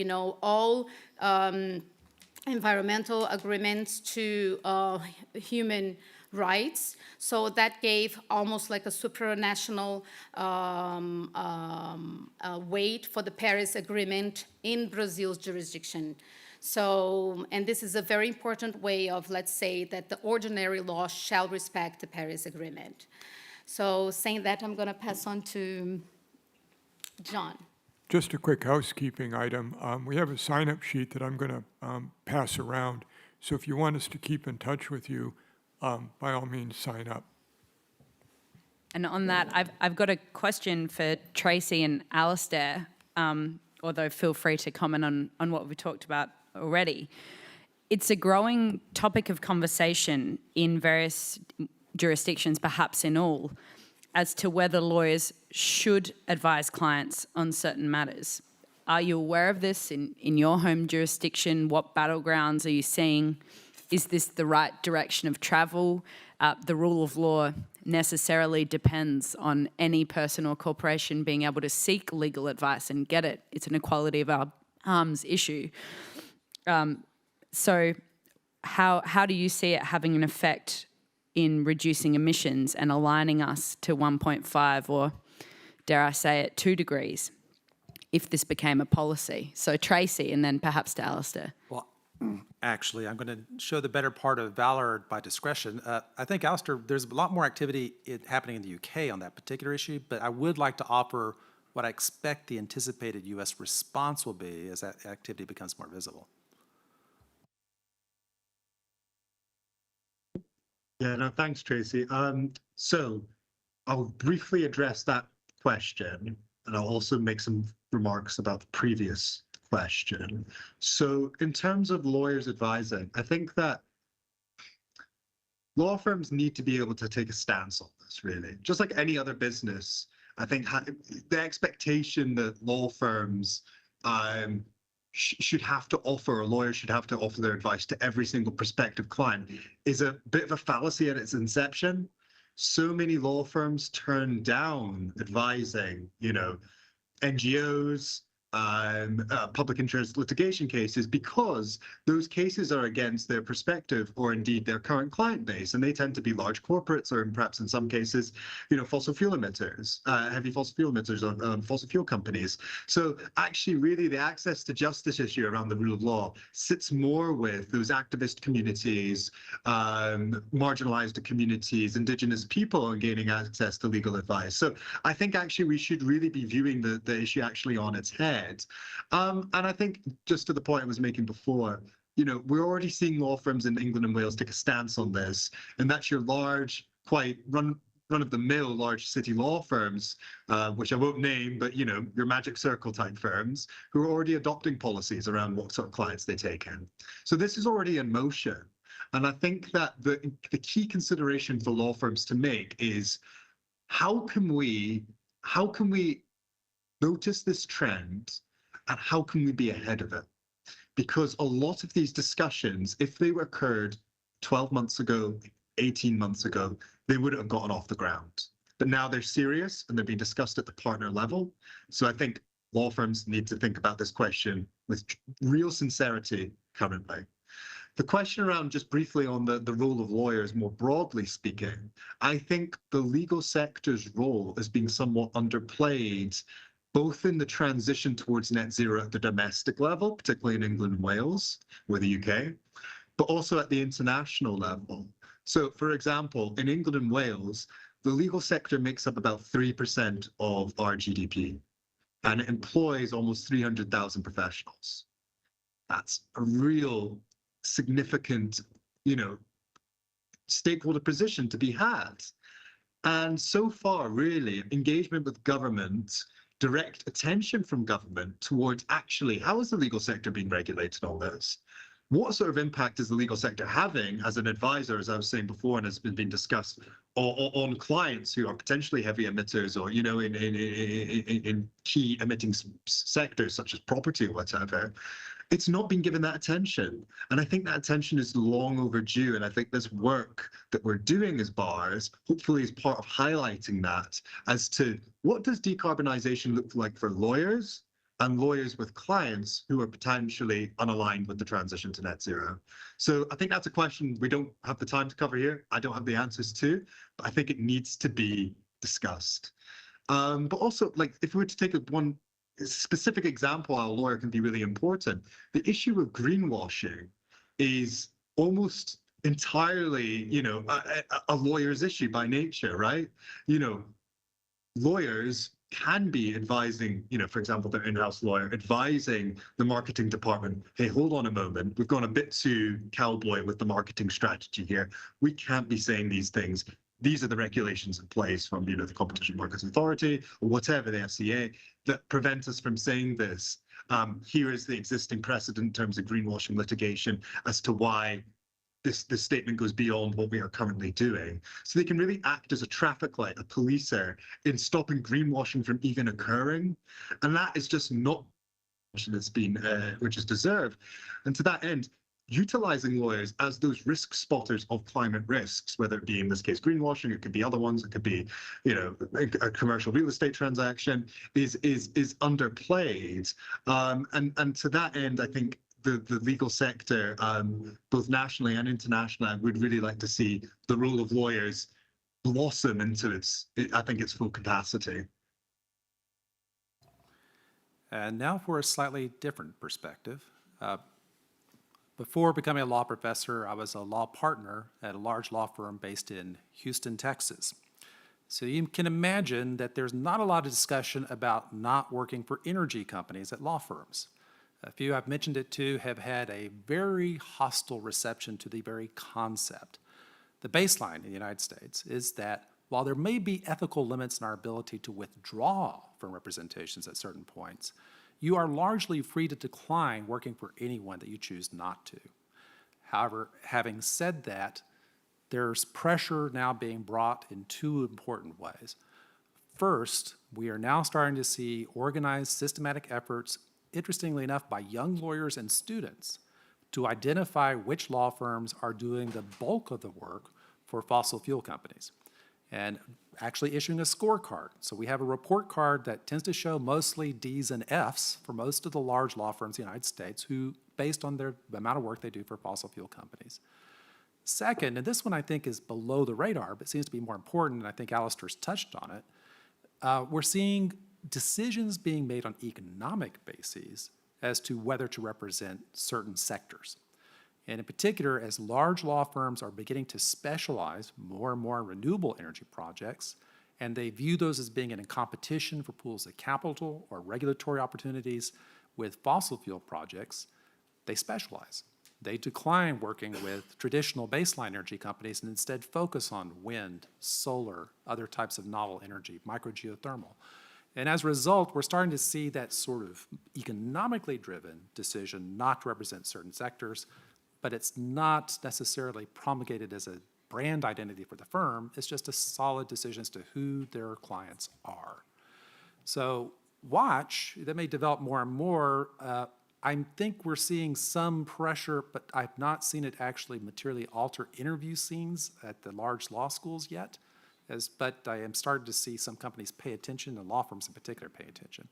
all environmental agreements to human rights. So that gave almost like a supranational weight for the Paris Agreement in Brazil's jurisdiction. So, and this is a very important way of, let's say, that the ordinary law shall respect the Paris Agreement. So saying that, I'm going to pass on to John. Just a quick housekeeping item. We have a sign-up sheet that I'm going to pass around. So if you want us to keep in touch with you, by all means, sign up. And on that, I've got a question for Tracy and Alasdair, although feel free to comment on what we talked about already. It's a growing topic of conversation in various jurisdictions, perhaps in all, as to whether lawyers should advise clients on certain matters. Are you aware of this in your home jurisdiction? What battlegrounds are you seeing? Is this the right direction of travel? The rule of law necessarily depends on any person or corporation being able to seek legal advice and get it. It's an equality of our arms issue. So how do you see it having an effect in reducing emissions and aligning us to 1.5 or, dare I say it, 2 degrees if this became a policy? So Tracy, and then perhaps to Alasdair. Well, actually, I'm going to show the better part of valor by discretion. I think, Alasdair, there's a lot more activity happening in the UK on that particular issue, but I would like to offer what I expect the anticipated U.S. response will be as that activity becomes more visible. Yeah, no, thanks, Tracy. So I'll briefly address that question, and I'll also make some remarks about the previous question. So in terms of lawyers advising, I think that law firms need to be able to take a stance on this, really. Just like any other business, I think the expectation that law firms should have to offer, or lawyers should have to offer their advice to every single prospective client is a bit of a fallacy at its inception. So many law firms turn down advising, NGOs, public interest litigation cases because those cases are against their prospective or indeed their current client base, and they tend to be large corporates or perhaps in some cases, fossil fuel emitters, heavy fossil fuel emitters or fossil fuel companies. So actually, really, the access to justice issue around the rule of law sits more with those activist communities, marginalized communities, indigenous people, and gaining access to legal advice. So I think actually we should really be viewing the issue actually on its head. And I think just to the point I was making before, we're already seeing law firms in England and Wales take a stance on this, and that's your large, quite run-of-the-mill large city law firms, which I won't name, but your Magic Circle type firms who are already adopting policies around what sort of clients they take in. So this is already in motion. And I think that the key consideration for law firms to make is how can we notice this trend, and how can we be ahead of it? Because a lot of these discussions, if they occurred 12 months ago, 18 months ago, they wouldn't have gotten off the ground. But now they're serious and they're being discussed at the partner level. So I think law firms need to think about this question with real sincerity currently. The question around, just briefly on the role of lawyers, more broadly speaking, I think the legal sector's role is being somewhat underplayed, both in the transition towards net zero at the domestic level, particularly in England and Wales, or the UK, but also at the international level. So, for example, in England and Wales, the legal sector makes up about 3% of our GDP, and it employs almost 300,000 professionals. That's a real significant, stakeholder position to be had. And so far, really, engagement with government, direct attention from government towards actually how is the legal sector being regulated on this? What sort of impact is the legal sector having as an advisor, as I was saying before, and has been discussed, on clients who are potentially heavy emitters, or in key emitting sectors such as property or whatever? It's not been given that attention. And I think that attention is long overdue. And I think this work that we're doing as bars, hopefully is part of highlighting that as to what does decarbonisation look like for lawyers and lawyers with clients who are potentially unaligned with the transition to net zero. So I think that's a question we don't have the time to cover here. I don't have the answers to, but I think it needs to be discussed. But also, like, if we were to take one specific example, how a lawyer can be really important. The issue of greenwashing is almost entirely, a lawyer's issue by nature, right? Lawyers can be advising, for example, their in-house lawyer advising the marketing department, hey, hold on a moment, we've gone a bit too cowboy with the marketing strategy here. We can't be saying these things. These are the regulations in place from, the Competition Markets Authority or whatever, the FCA, that prevent us from saying this. Here is the existing precedent in terms of greenwashing litigation as to why this statement goes beyond what we are currently doing. So they can really act as a traffic light, a policer, in stopping greenwashing from even occurring. And that is just not that's been, which is deserved. And to that end, utilizing lawyers as those risk spotters of climate risks, whether it be in this case greenwashing, it could be other ones, it could be, a commercial real estate transaction, is underplayed. And to that end, I think the legal sector, both nationally and internationally, I would really like to see the role of lawyers blossom into its full capacity. And now for a slightly different perspective. Before becoming a law professor, I was a law partner at a large law firm based in Houston, Texas. So you can imagine that there's not a lot of discussion about not working for energy companies at law firms. A few I've mentioned it to have had a very hostile reception to the very concept. The baseline in the United States is that while there may be ethical limits in our ability to withdraw from representations at certain points, you are largely free to decline working for anyone that you choose not to. However, having said that, there's pressure now being brought in two important ways. First, we are now starting to see organized, systematic efforts, interestingly enough, by young lawyers and students to identify which law firms are doing the bulk of the work for fossil fuel companies, and actually issuing a scorecard. So we have a report card that tends to show mostly Ds and Fs for most of the large law firms in the United States who, based on the amount of work they do for fossil fuel companies. Second, and this one I think is below the radar, but seems to be more important, and I think Alasdair's touched on it, we're seeing decisions being made on economic bases as to whether to represent certain sectors. And in particular, as large law firms are beginning to specialize more and more in renewable energy projects, and they view those as being in competition for pools of capital or regulatory opportunities with fossil fuel projects, they specialize. They decline working with traditional baseline energy companies and instead focus on wind, solar, other types of novel energy, microgeothermal. And as a result, we're starting to see that sort of economically driven decision not to represent certain sectors, but it's not necessarily promulgated as a brand identity for the firm. It's just a solid decision as to who their clients are. So watch, that may develop more and more. I think we're seeing some pressure, but I've not seen it actually materially alter interview scenes at the large law schools yet. But I am starting to see some companies pay attention, and law firms in particular pay attention.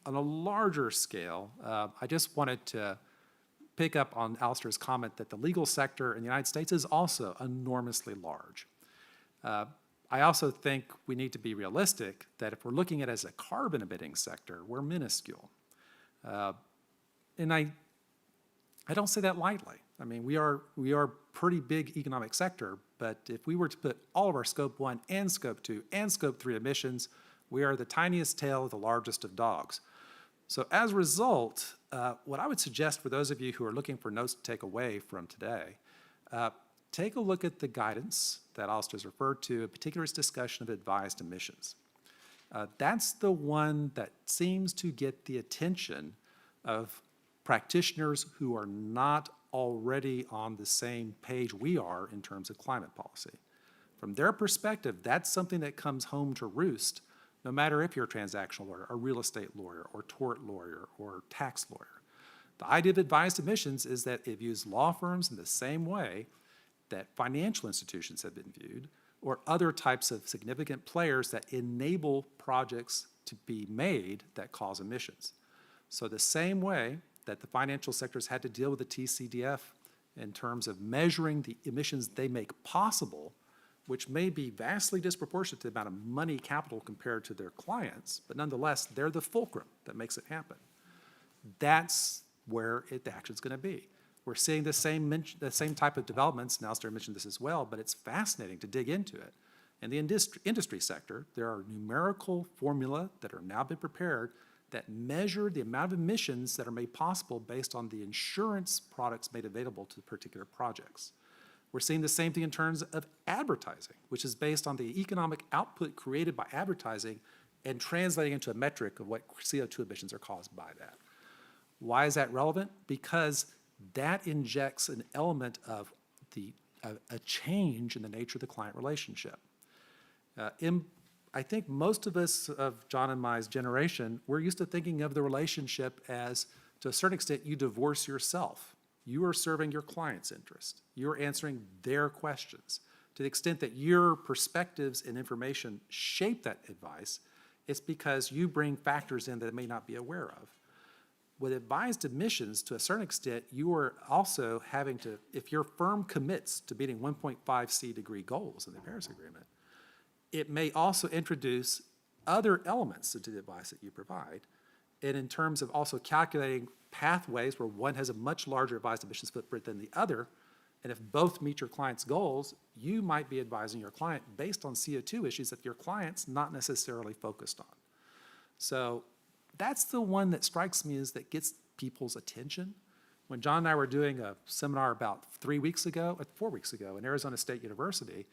On a larger scale, I just wanted to pick up on Alasdair's comment that the legal sector in the United States is also enormously large. I also think we need to be realistic that if we're looking at it as a carbon-emitting sector, we're minuscule. And I don't say that lightly. I mean, we are a pretty big economic sector, but if we were to put all of our Scope 1 and Scope 2 and Scope 3 emissions, we are the tiniest tail of the largest of dogs. So as a result, what I would suggest for those of you who are looking for notes to take away from today, take a look at the guidance that Alasdair has referred to, in particular its discussion of advised emissions. That's the one that seems to get the attention of practitioners who are not already on the same page we are in terms of climate policy. From their perspective, that's something that comes home to roost, no matter if you're a transactional lawyer, a real estate lawyer, or tort lawyer, or tax lawyer. The idea of advised emissions is that it views law firms in the same way that financial institutions have been viewed, or other types of significant players that enable projects to be made that cause emissions. So the same way that the financial sectors had to deal with the TCDF in terms of measuring the emissions they make possible, which may be vastly disproportionate to the amount of money capital compared to their clients, but nonetheless, they're the fulcrum that makes it happen. That's where the action's going to be. We're seeing the same type of developments, and Alasdair mentioned this as well, but it's fascinating to dig into it. In the industry sector, there are numerical formula that are now been prepared that measure the amount of emissions that are made possible based on the insurance products made available to particular projects. We're seeing the same thing in terms of advertising, which is based on the economic output created by advertising and translating into a metric of what CO2 emissions are caused by that. Why is that relevant? Because that injects an element of a change in the nature of the client relationship. I think most of us of John and my generation, we're used to thinking of the relationship as, to a certain extent, you divorce yourself. You are serving your client's interest. You're answering their questions. To the extent that your perspectives and information shape that advice, it's because you bring factors in that it may not be aware of. With advised emissions, to a certain extent, you are also having to, if your firm commits to meeting 1.5 degree goals in the Paris Agreement, it may also introduce other elements into the advice that you provide. And in terms of also calculating pathways where one has a much larger advised emissions footprint than the other, and if both meet your client's goals, you might be advising your client based on CO2 issues that your client's not necessarily focused on. So that's the one that strikes me as that gets people's attention. When John and I were doing a seminar about 4 weeks ago in Arizona State University,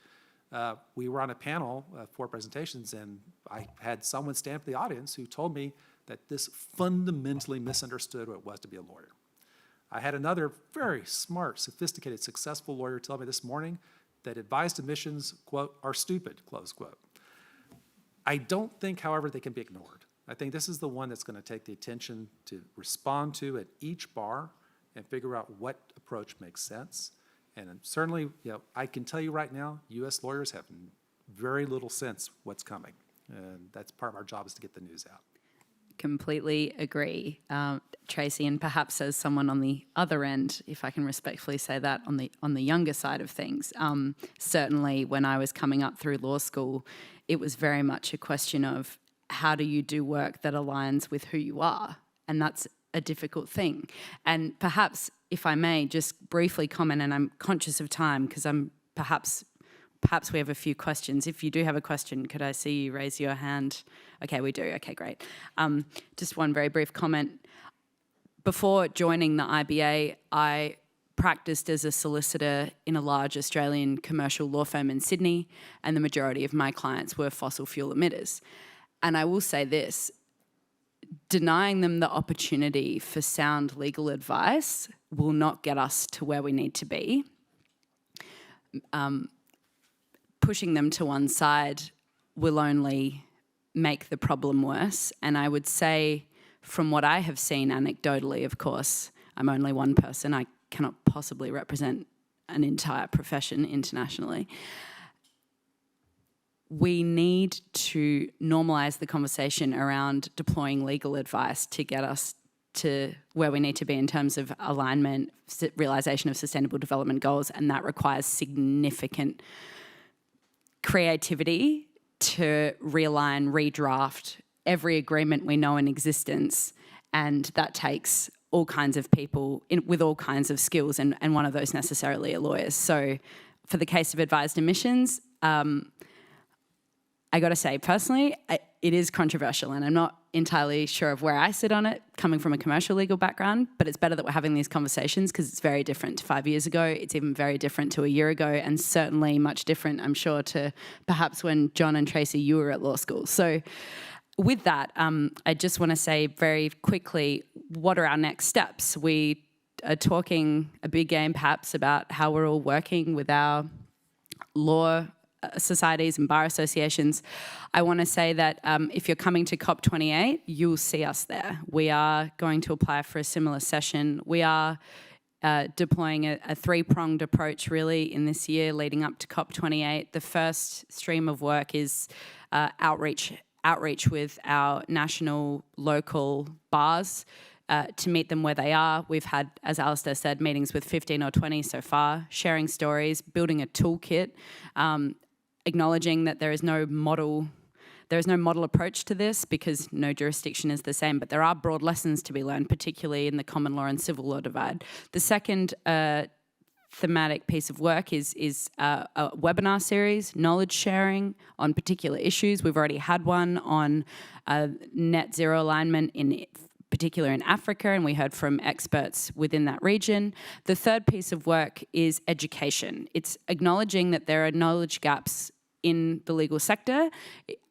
we were on a panel for presentations, and I had someone stand up in the audience who told me that this fundamentally misunderstood what it was to be a lawyer. I had another very smart, sophisticated, successful lawyer tell me this morning that advised emissions, quote, are stupid, close quote. I don't think, however, they can be ignored. I think this is the one that's going to take the attention to respond to at each bar and figure out what approach makes sense. And certainly, I can tell you right now, U.S. lawyers have very little sense what's coming. And that's part of our job, is to get the news out. Completely agree, Tracy, and perhaps as someone on the other end, if I can respectfully say that, on the younger side of things, certainly when I was coming up through law school, it was very much a question of how do you do work that aligns with who you are, and that's a difficult thing. And perhaps, if I may, just briefly comment, and I'm conscious of time because perhaps we have a few questions. If you do have a question, could I see you raise your hand? Okay, we do. Okay, great. Just one very brief comment. Before joining the IBA, I practiced as a solicitor in a large Australian commercial law firm in Sydney, and the majority of my clients were fossil fuel emitters. And I will say this, denying them the opportunity for sound legal advice will not get us to where we need to be. Pushing them to one side will only make the problem worse. And I would say, from what I have seen anecdotally, of course, I'm only one person, I cannot possibly represent an entire profession internationally. We need to normalise the conversation around deploying legal advice to get us to where we need to be in terms of alignment, realisation of sustainable development goals, and that requires significant creativity to realign, redraft every agreement we know in existence, and that takes all kinds of people with all kinds of skills, and one of those necessarily are lawyers. So for the case of advised emissions, I got to say, personally, it is controversial, and I'm not entirely sure of where I sit on it, coming from a commercial legal background, but it's better that we're having these conversations because it's very different to 5 years ago. It's even very different to a year ago, and certainly much different, I'm sure, to perhaps when John and Tracy, you were at law school. So with that, I just want to say very quickly, what are our next steps? We are talking a big game perhaps about how we're all working with our law societies and bar associations. I want to say that if you're coming to COP28, you'll see us there. We are going to apply for a similar session. We are deploying a three-pronged approach really in this year leading up to COP28. The first stream of work is outreach with our national, local bars to meet them where they are. We've had, as Alasdair said, meetings with 15 or 20 so far, sharing stories, building a toolkit, acknowledging that there is no model approach to this because no jurisdiction is the same, but there are broad lessons to be learned, particularly in the common law and civil law divide. The second thematic piece of work is a webinar series, knowledge sharing on particular issues. We've already had one on net zero alignment in particular in Africa, and we heard from experts within that region. The third piece of work is education. It's acknowledging that there are knowledge gaps in the legal sector.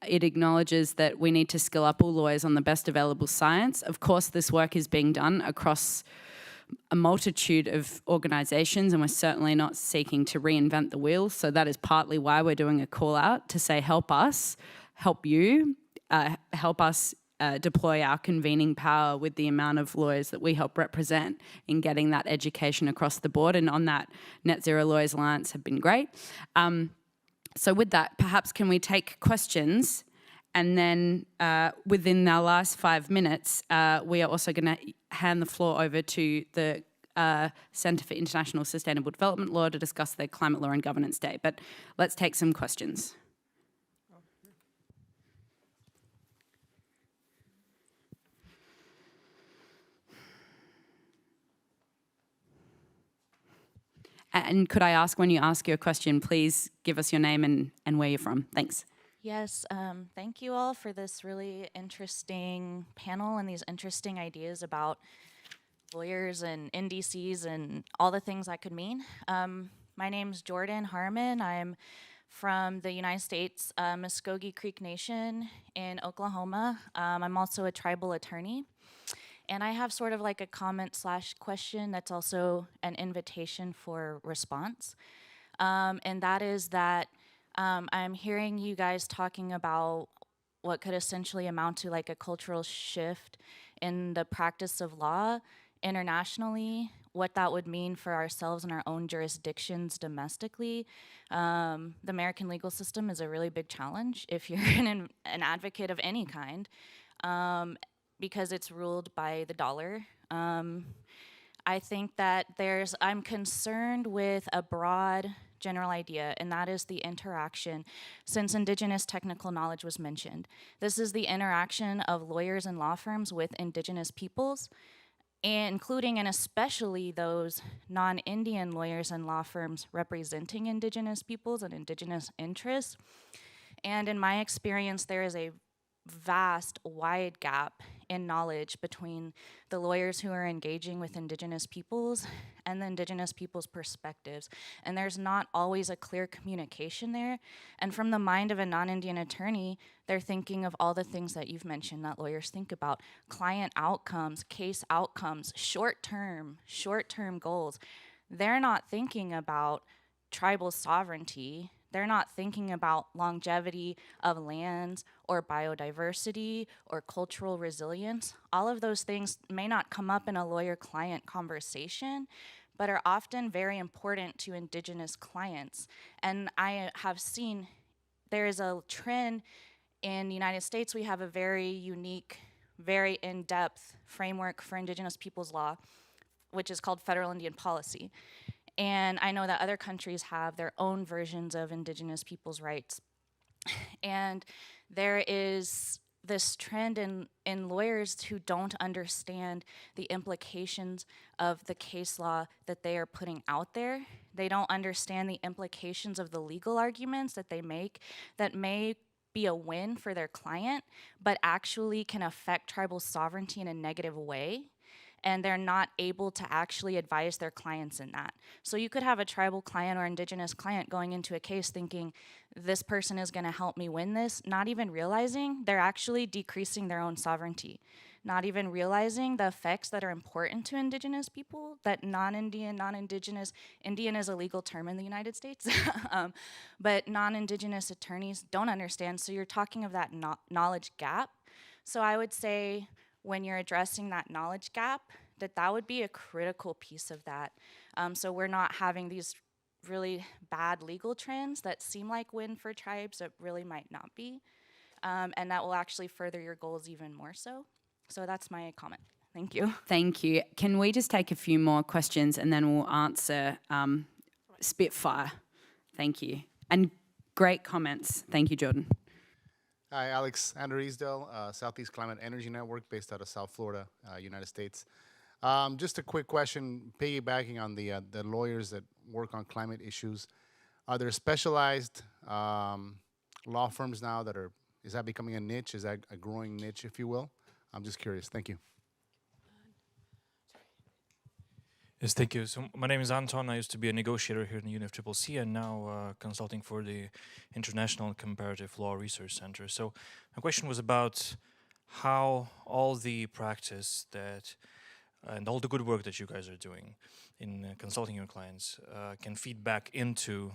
It acknowledges that we need to skill up all lawyers on the best available science. Of course, this work is being done across a multitude of organisations, and we're certainly not seeking to reinvent the wheel. So that is partly why we're doing a call out to say, help us, help you, help us deploy our convening power with the amount of lawyers that we help represent in getting that education across the board. And on that, Net Zero Lawyers Alliance have been great. So with that, perhaps can we take questions, and then within our last 5 minutes, we are also going to hand the floor over to the Centre for International Sustainable Development Law to discuss the Climate Law and Governance Day. But let's take some questions. And could I ask, when you ask your question, please give us your name and where you're from. Thanks. Yes, thank you all for this really interesting panel and these interesting ideas about lawyers and NDCs and all the things that could mean. My name's Jordan Harmon. I'm from the United States, Muskogee Creek Nation in Oklahoma. I'm also a tribal attorney. And I have sort of like a comment/question that's also an invitation for response. And that is that I'm hearing you guys talking about what could essentially amount to like a cultural shift in the practice of law internationally, what that would mean for ourselves and our own jurisdictions domestically. The American legal system is a really big challenge if you're an advocate of any kind. Because it's ruled by the dollar. I think that I'm concerned with a broad general idea, and that is the interaction, since Indigenous technical knowledge was mentioned. This is the interaction of lawyers and law firms with Indigenous peoples, including and especially those non-Indian lawyers and law firms representing Indigenous peoples and Indigenous interests. And in my experience, there is a vast, wide gap in knowledge between the lawyers who are engaging with Indigenous peoples and the Indigenous peoples' perspectives. And there's not always a clear communication there. And from the mind of a non-Indian attorney, they're thinking of all the things that you've mentioned that lawyers think about: client outcomes, case outcomes, short-term goals. They're not thinking about tribal sovereignty. They're not thinking about longevity of lands or biodiversity or cultural resilience. All of those things may not come up in a lawyer-client conversation, but are often very important to Indigenous clients. And I have seen there is a trend in the United States. We have a very unique, very in-depth framework for Indigenous peoples' law, which is called federal Indian policy. And I know that other countries have their own versions of Indigenous peoples' rights. And there is this trend in lawyers who don't understand the implications of the case law that they are putting out there. They don't understand the implications of the legal arguments that they make that may be a win for their client, but actually can affect tribal sovereignty in a negative way. And they're not able to actually advise their clients in that. So you could have a tribal client or Indigenous client going into a case thinking, this person is gonna help me win this, not even realizing they're actually decreasing their own sovereignty, not even realizing the effects that are important to Indigenous people, that non-Indian, non-Indigenous, Indian is a legal term in the United States, but non-Indigenous attorneys don't understand. So you're talking of that knowledge gap. So I would say, when you're addressing that knowledge gap, that would be a critical piece of that. So we're not having these really bad legal trends that seem like win for tribes that really might not be. And that will actually further your goals even more so. So that's my comment. Thank you. Thank you. Can we just take a few more questions and then we'll answer Spitfire? Thank you. And great comments. Thank you, Jordan. Hi, Alex Easdale, Southeast Climate Energy Network, based out of South Florida, United States. Just a quick question, piggybacking on the lawyers that work on climate issues. Are there specialized law firms now is that becoming a niche? Is that a growing niche, if you will? I'm just curious. Thank you. Yes, thank you. So my name is Anton. I used to be a negotiator here in the UNFCCC and now consulting for the International Comparative Law Research Center. So my question was about how all the practice that and all the good work that you guys are doing in consulting your clients can feed back into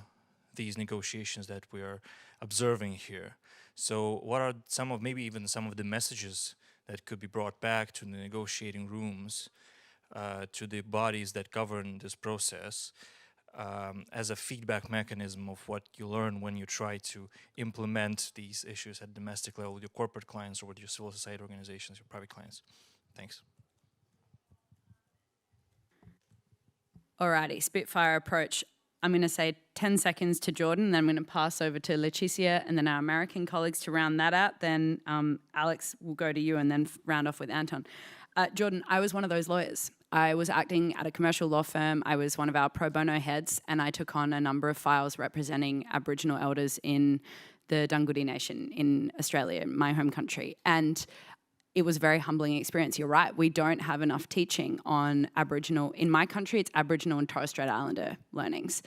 these negotiations that we are observing here. So what are maybe even some of the messages that could be brought back to the negotiating rooms, to the bodies that govern this process, as a feedback mechanism of what you learn when you try to implement these issues at domestic level with your corporate clients or with your civil society organizations, your private clients? Thanks. Alrighty, Spitfire approach. I'm going to say 10 seconds to Jordan, then I'm going to pass over to Leticia and then our American colleagues to round that out. Then Alex will go to you and then round off with Anton. Jordan, I was one of those lawyers. I was acting at a commercial law firm. I was one of our pro bono heads, and I took on a number of files representing Aboriginal elders in the Dunghutti Nation in Australia, my home country. And it was a very humbling experience. You're right. We don't have enough teaching on Aboriginal. In my country, it's Aboriginal and Torres Strait Islander learnings.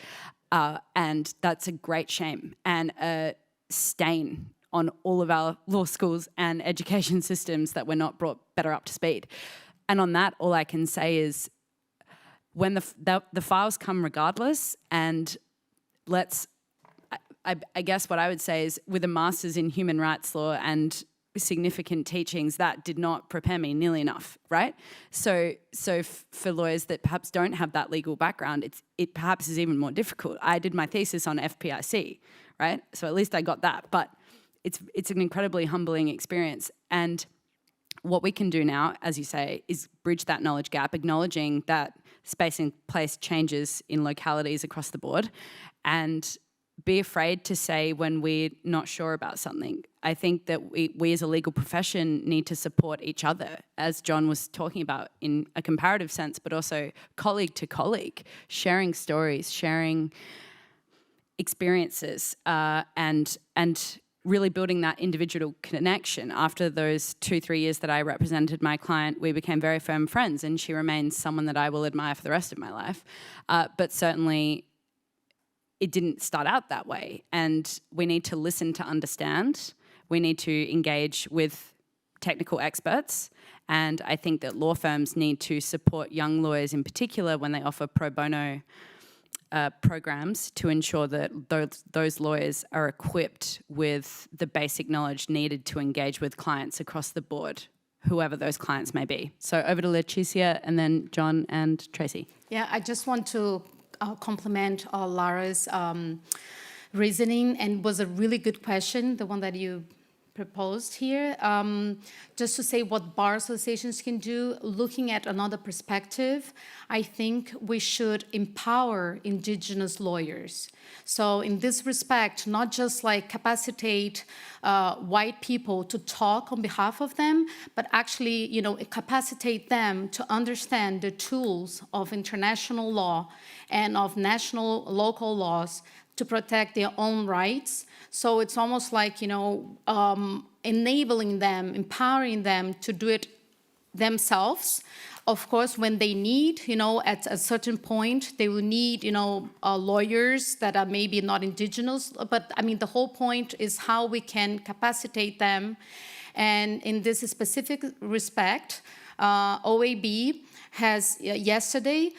And that's a great shame and a stain on all of our law schools and education systems that we're not brought better up to speed. And on that, all I can say is when the files come regardless, and I guess what I would say is with a master's in human rights law and significant teachings, that did not prepare me nearly enough, right? So for lawyers that perhaps don't have that legal background, it perhaps is even more difficult. I did my thesis on FPIC, right? So at least I got that, but it's an incredibly humbling experience. And what we can do now, as you say, is bridge that knowledge gap, acknowledging that space and place changes in localities across the board, and be afraid to say when we're not sure about something. I think that we as a legal profession need to support each other, as John was talking about, in a comparative sense, but also colleague to colleague, sharing stories, sharing experiences, and really building that individual connection. After those 2-3 years that I represented my client, we became very firm friends, and she remains someone that I will admire for the rest of my life. But certainly, it didn't start out that way, and we need to listen to understand. We need to engage with technical experts, and I think that law firms need to support young lawyers in particular when they offer pro bono programs to ensure that those lawyers are equipped with the basic knowledge needed to engage with clients across the board, whoever those clients may be. So over to Leticia and then John and Tracy. Yeah, I just want to compliment Lara's reasoning, and was a really good question, the one that you proposed here. Just to say what bar associations can do, looking at another perspective, I think we should empower Indigenous lawyers. So in this respect, not just like capacitate white people to talk on behalf of them, but actually, capacitate them to understand the tools of international law and of national, local laws to protect their own rights. So it's almost like, enabling them, empowering them to do it themselves. Of course, when they need, at a certain point, they will need, lawyers that are maybe not Indigenous. But I mean, the whole point is how we can capacitate them. And in this specific respect, OAB has yesterday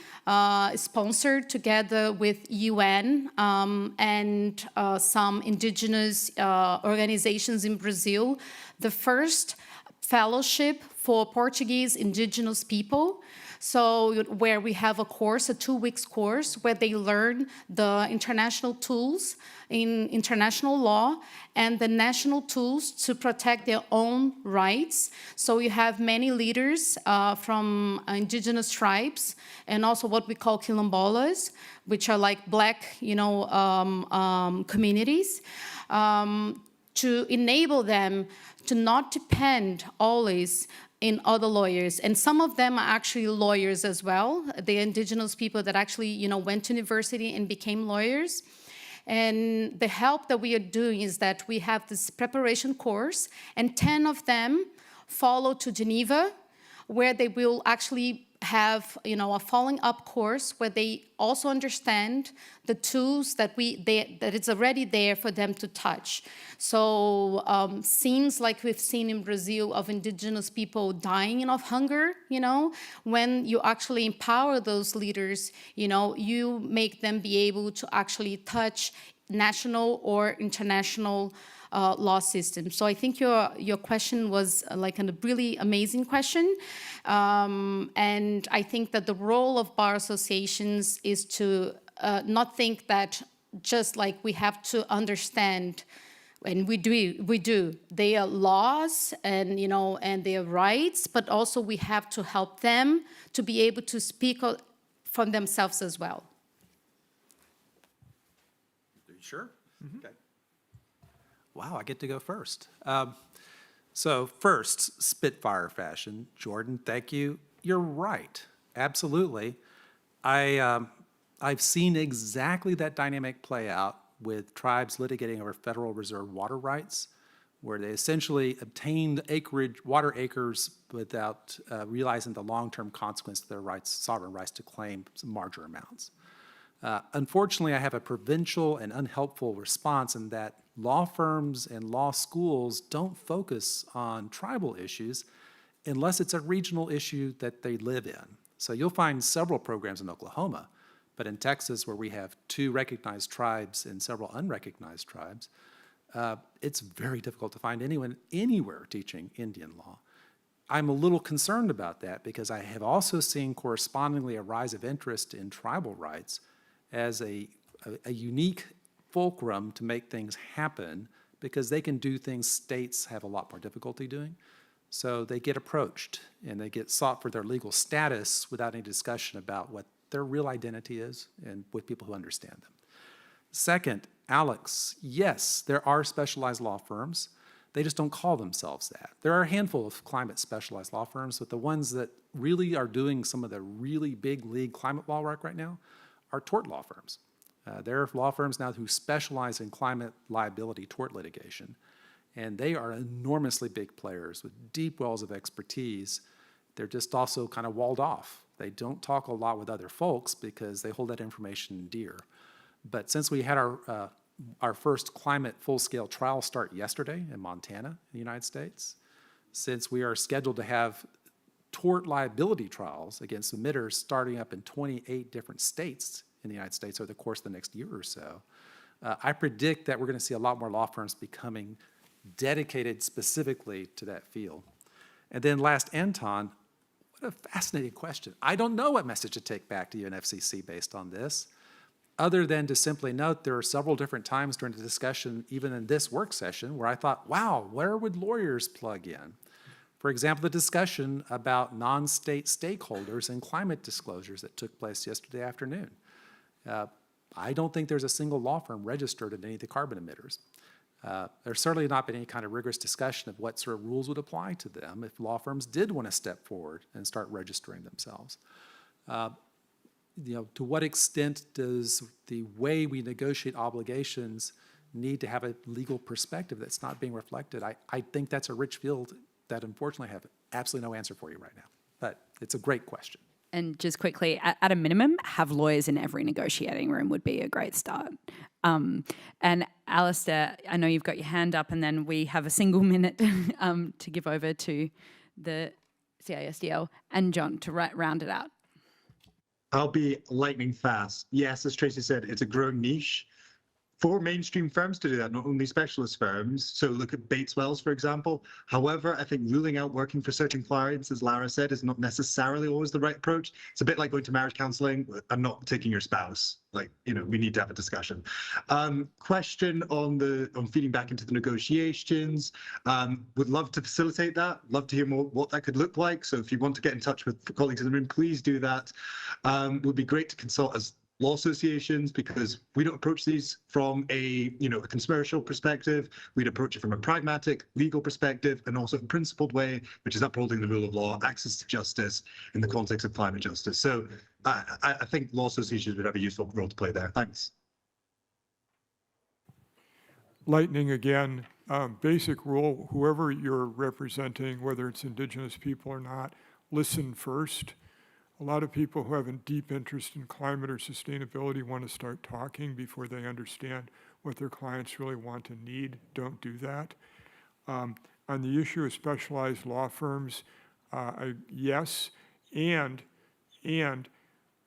sponsored together with UN and some Indigenous organizations in Brazil, the first fellowship for Portuguese Indigenous people. So where we have a course, a 2-week course, where they learn the international tools in international law and the national tools to protect their own rights. So you have many leaders from Indigenous tribes and also what we call quilombolas, which are like Black, communities, to enable them to not depend always in other lawyers. And some of them are actually lawyers as well. The Indigenous people that actually, went to university and became lawyers. And the help that we are doing is that we have this preparation course, and 10 of them follow to Geneva, where they will actually have, a following up course where they also understand the tools that it's already there for them to touch. So scenes like we've seen in Brazil of indigenous people dying of hunger, when you actually empower those leaders, you make them be able to actually touch national or international law system. So I think your question was like a really amazing question. And I think that the role of bar associations is to not think that just like we have to understand, and we do, their laws and, and their rights, but also we have to help them to be able to speak for themselves as well. Are you sure? Okay. Wow, I get to go first. So first, Spitfire fashion. Jordan, thank you. You're right, absolutely. I've seen exactly that dynamic play out with tribes litigating over Federal Reserve water rights, where they essentially obtained water acres without realizing the long-term consequence of their rights, sovereign rights to claim some larger amounts. Unfortunately, I have a provincial and unhelpful response in that law firms and law schools don't focus on tribal issues unless it's a regional issue that they live in. So you'll find several programs in Oklahoma, but in Texas, where we have 2 recognized tribes and several unrecognized tribes, it's very difficult to find anyone anywhere teaching Indian law. I'm a little concerned about that because I have also seen correspondingly a rise of interest in tribal rights as a unique fulcrum to make things happen because they can do things states have a lot more difficulty doing. So they get approached and they get sought for their legal status without any discussion about what their real identity is and with people who understand them. Second, Alex, yes, there are specialized law firms. They just don't call themselves that. There are a handful of climate specialized law firms, but the ones that really are doing some of the really big league climate law work right now are tort law firms. There are law firms now who specialize in climate liability tort litigation, and they are enormously big players with deep wells of expertise. They're just also kind of walled off. They don't talk a lot with other folks because they hold that information dear. But since we had our first climate full-scale trial start yesterday in Montana, in the United States, since we are scheduled to have tort liability trials against emitters starting up in 28 different states in the United States over the course of the next year or so, I predict that we're going to see a lot more law firms becoming dedicated specifically to that field. And then last, Anton, what a fascinating question. I don't know what message to take back to UNFCCC based on this, other than to simply note there are several different times during the discussion, even in this work session, where I thought, wow, where would lawyers plug in? For example, the discussion about non-state stakeholders and climate disclosures that took place yesterday afternoon. I don't think there's a single law firm registered in any of the carbon emitters. There's certainly not been any kind of rigorous discussion of what sort of rules would apply to them if law firms did want to step forward and start registering themselves. To what extent does the way we negotiate obligations need to have a legal perspective that's not being reflected? I think that's a rich field that unfortunately I have absolutely no answer for you right now, but it's a great question. And just quickly, at a minimum, have lawyers in every negotiating room would be a great start. And Alasdair, I know you've got your hand up, and then we have a single minute to give over to the CISDL and John to round it out. I'll be lightning fast. Yes, as Tracy said, it's a growing niche for mainstream firms to do that, not only specialist firms. So look at Bates Wells, for example. However, I think ruling out working for certain clients, as Lara said, is not necessarily always the right approach. It's a bit like going to marriage counseling and not taking your spouse. Like, we need to have a discussion. Question on feeding back into the negotiations. Would love to facilitate that. Love to hear more what that could look like. So if you want to get in touch with colleagues in the room, please do that. Would be great to consult as law associations, because we don't approach these from a conspiratorial perspective. We'd approach it from a pragmatic legal perspective and also a principled way, which is upholding the rule of law, access to justice in the context of climate justice. So I think law associations would have a useful role to play there. Thanks. Lightning again, basic rule, whoever you're representing, whether it's indigenous people or not, listen first. A lot of people who have a deep interest in climate or sustainability want to start talking before they understand what their clients really want and need. Don't do that. On the issue of specialized law firms, yes, and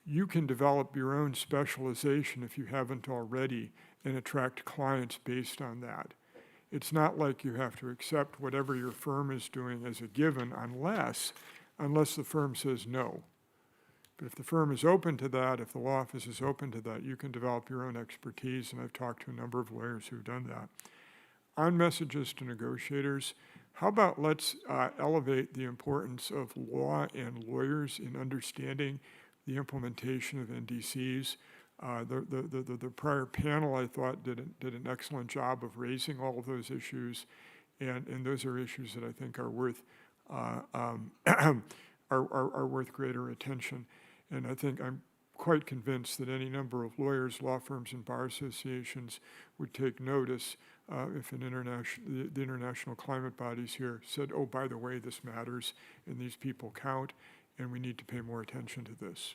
you can develop your own specialization if you haven't already and attract clients based on that. It's not like you have to accept whatever your firm is doing as a given unless the firm says no. But if the firm is open to that, if the law office is open to that, you can develop your own expertise, and I've talked to a number of lawyers who've done that. On messages to negotiators, how about let's elevate the importance of law and lawyers in understanding the implementation of NDCs. The prior panel, I thought, did an excellent job of raising all of those issues, and those are issues that I think are worth are worth greater attention. And I think I'm quite convinced that any number of lawyers, law firms, and bar associations would take notice if the international climate bodies here said, oh, by the way, this matters, and these people count, and we need to pay more attention to this.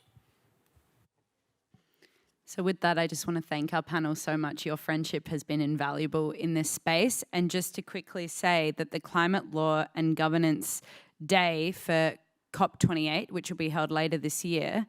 So with that, I just want to thank our panel so much. Your friendship has been invaluable in this space. And just to quickly say that the Climate Law and Governance Day for COP28, which will be held later this year,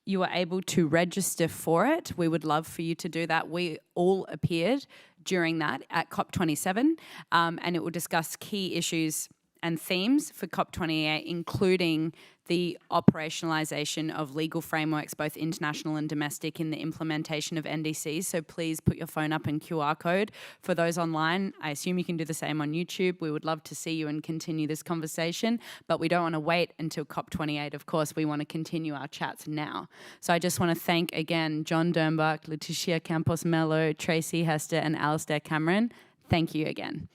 you are able to register for it. We would love for you to do that. We all appeared during that at COP27, and it will discuss key issues and themes for COP28, including the operationalization of legal frameworks, both international and domestic, in the implementation of NDCs. So please put your phone up and QR code. For those online, I assume you can do the same on YouTube. We would love to see you and continue this conversation, but we don't want to wait until COP28. Of course, we want to continue our chats now. So I just want to thank again John Dernbach, Leticia, Campos, Mello, Tracy Hester, and Alasdair Cameron. Thank you again.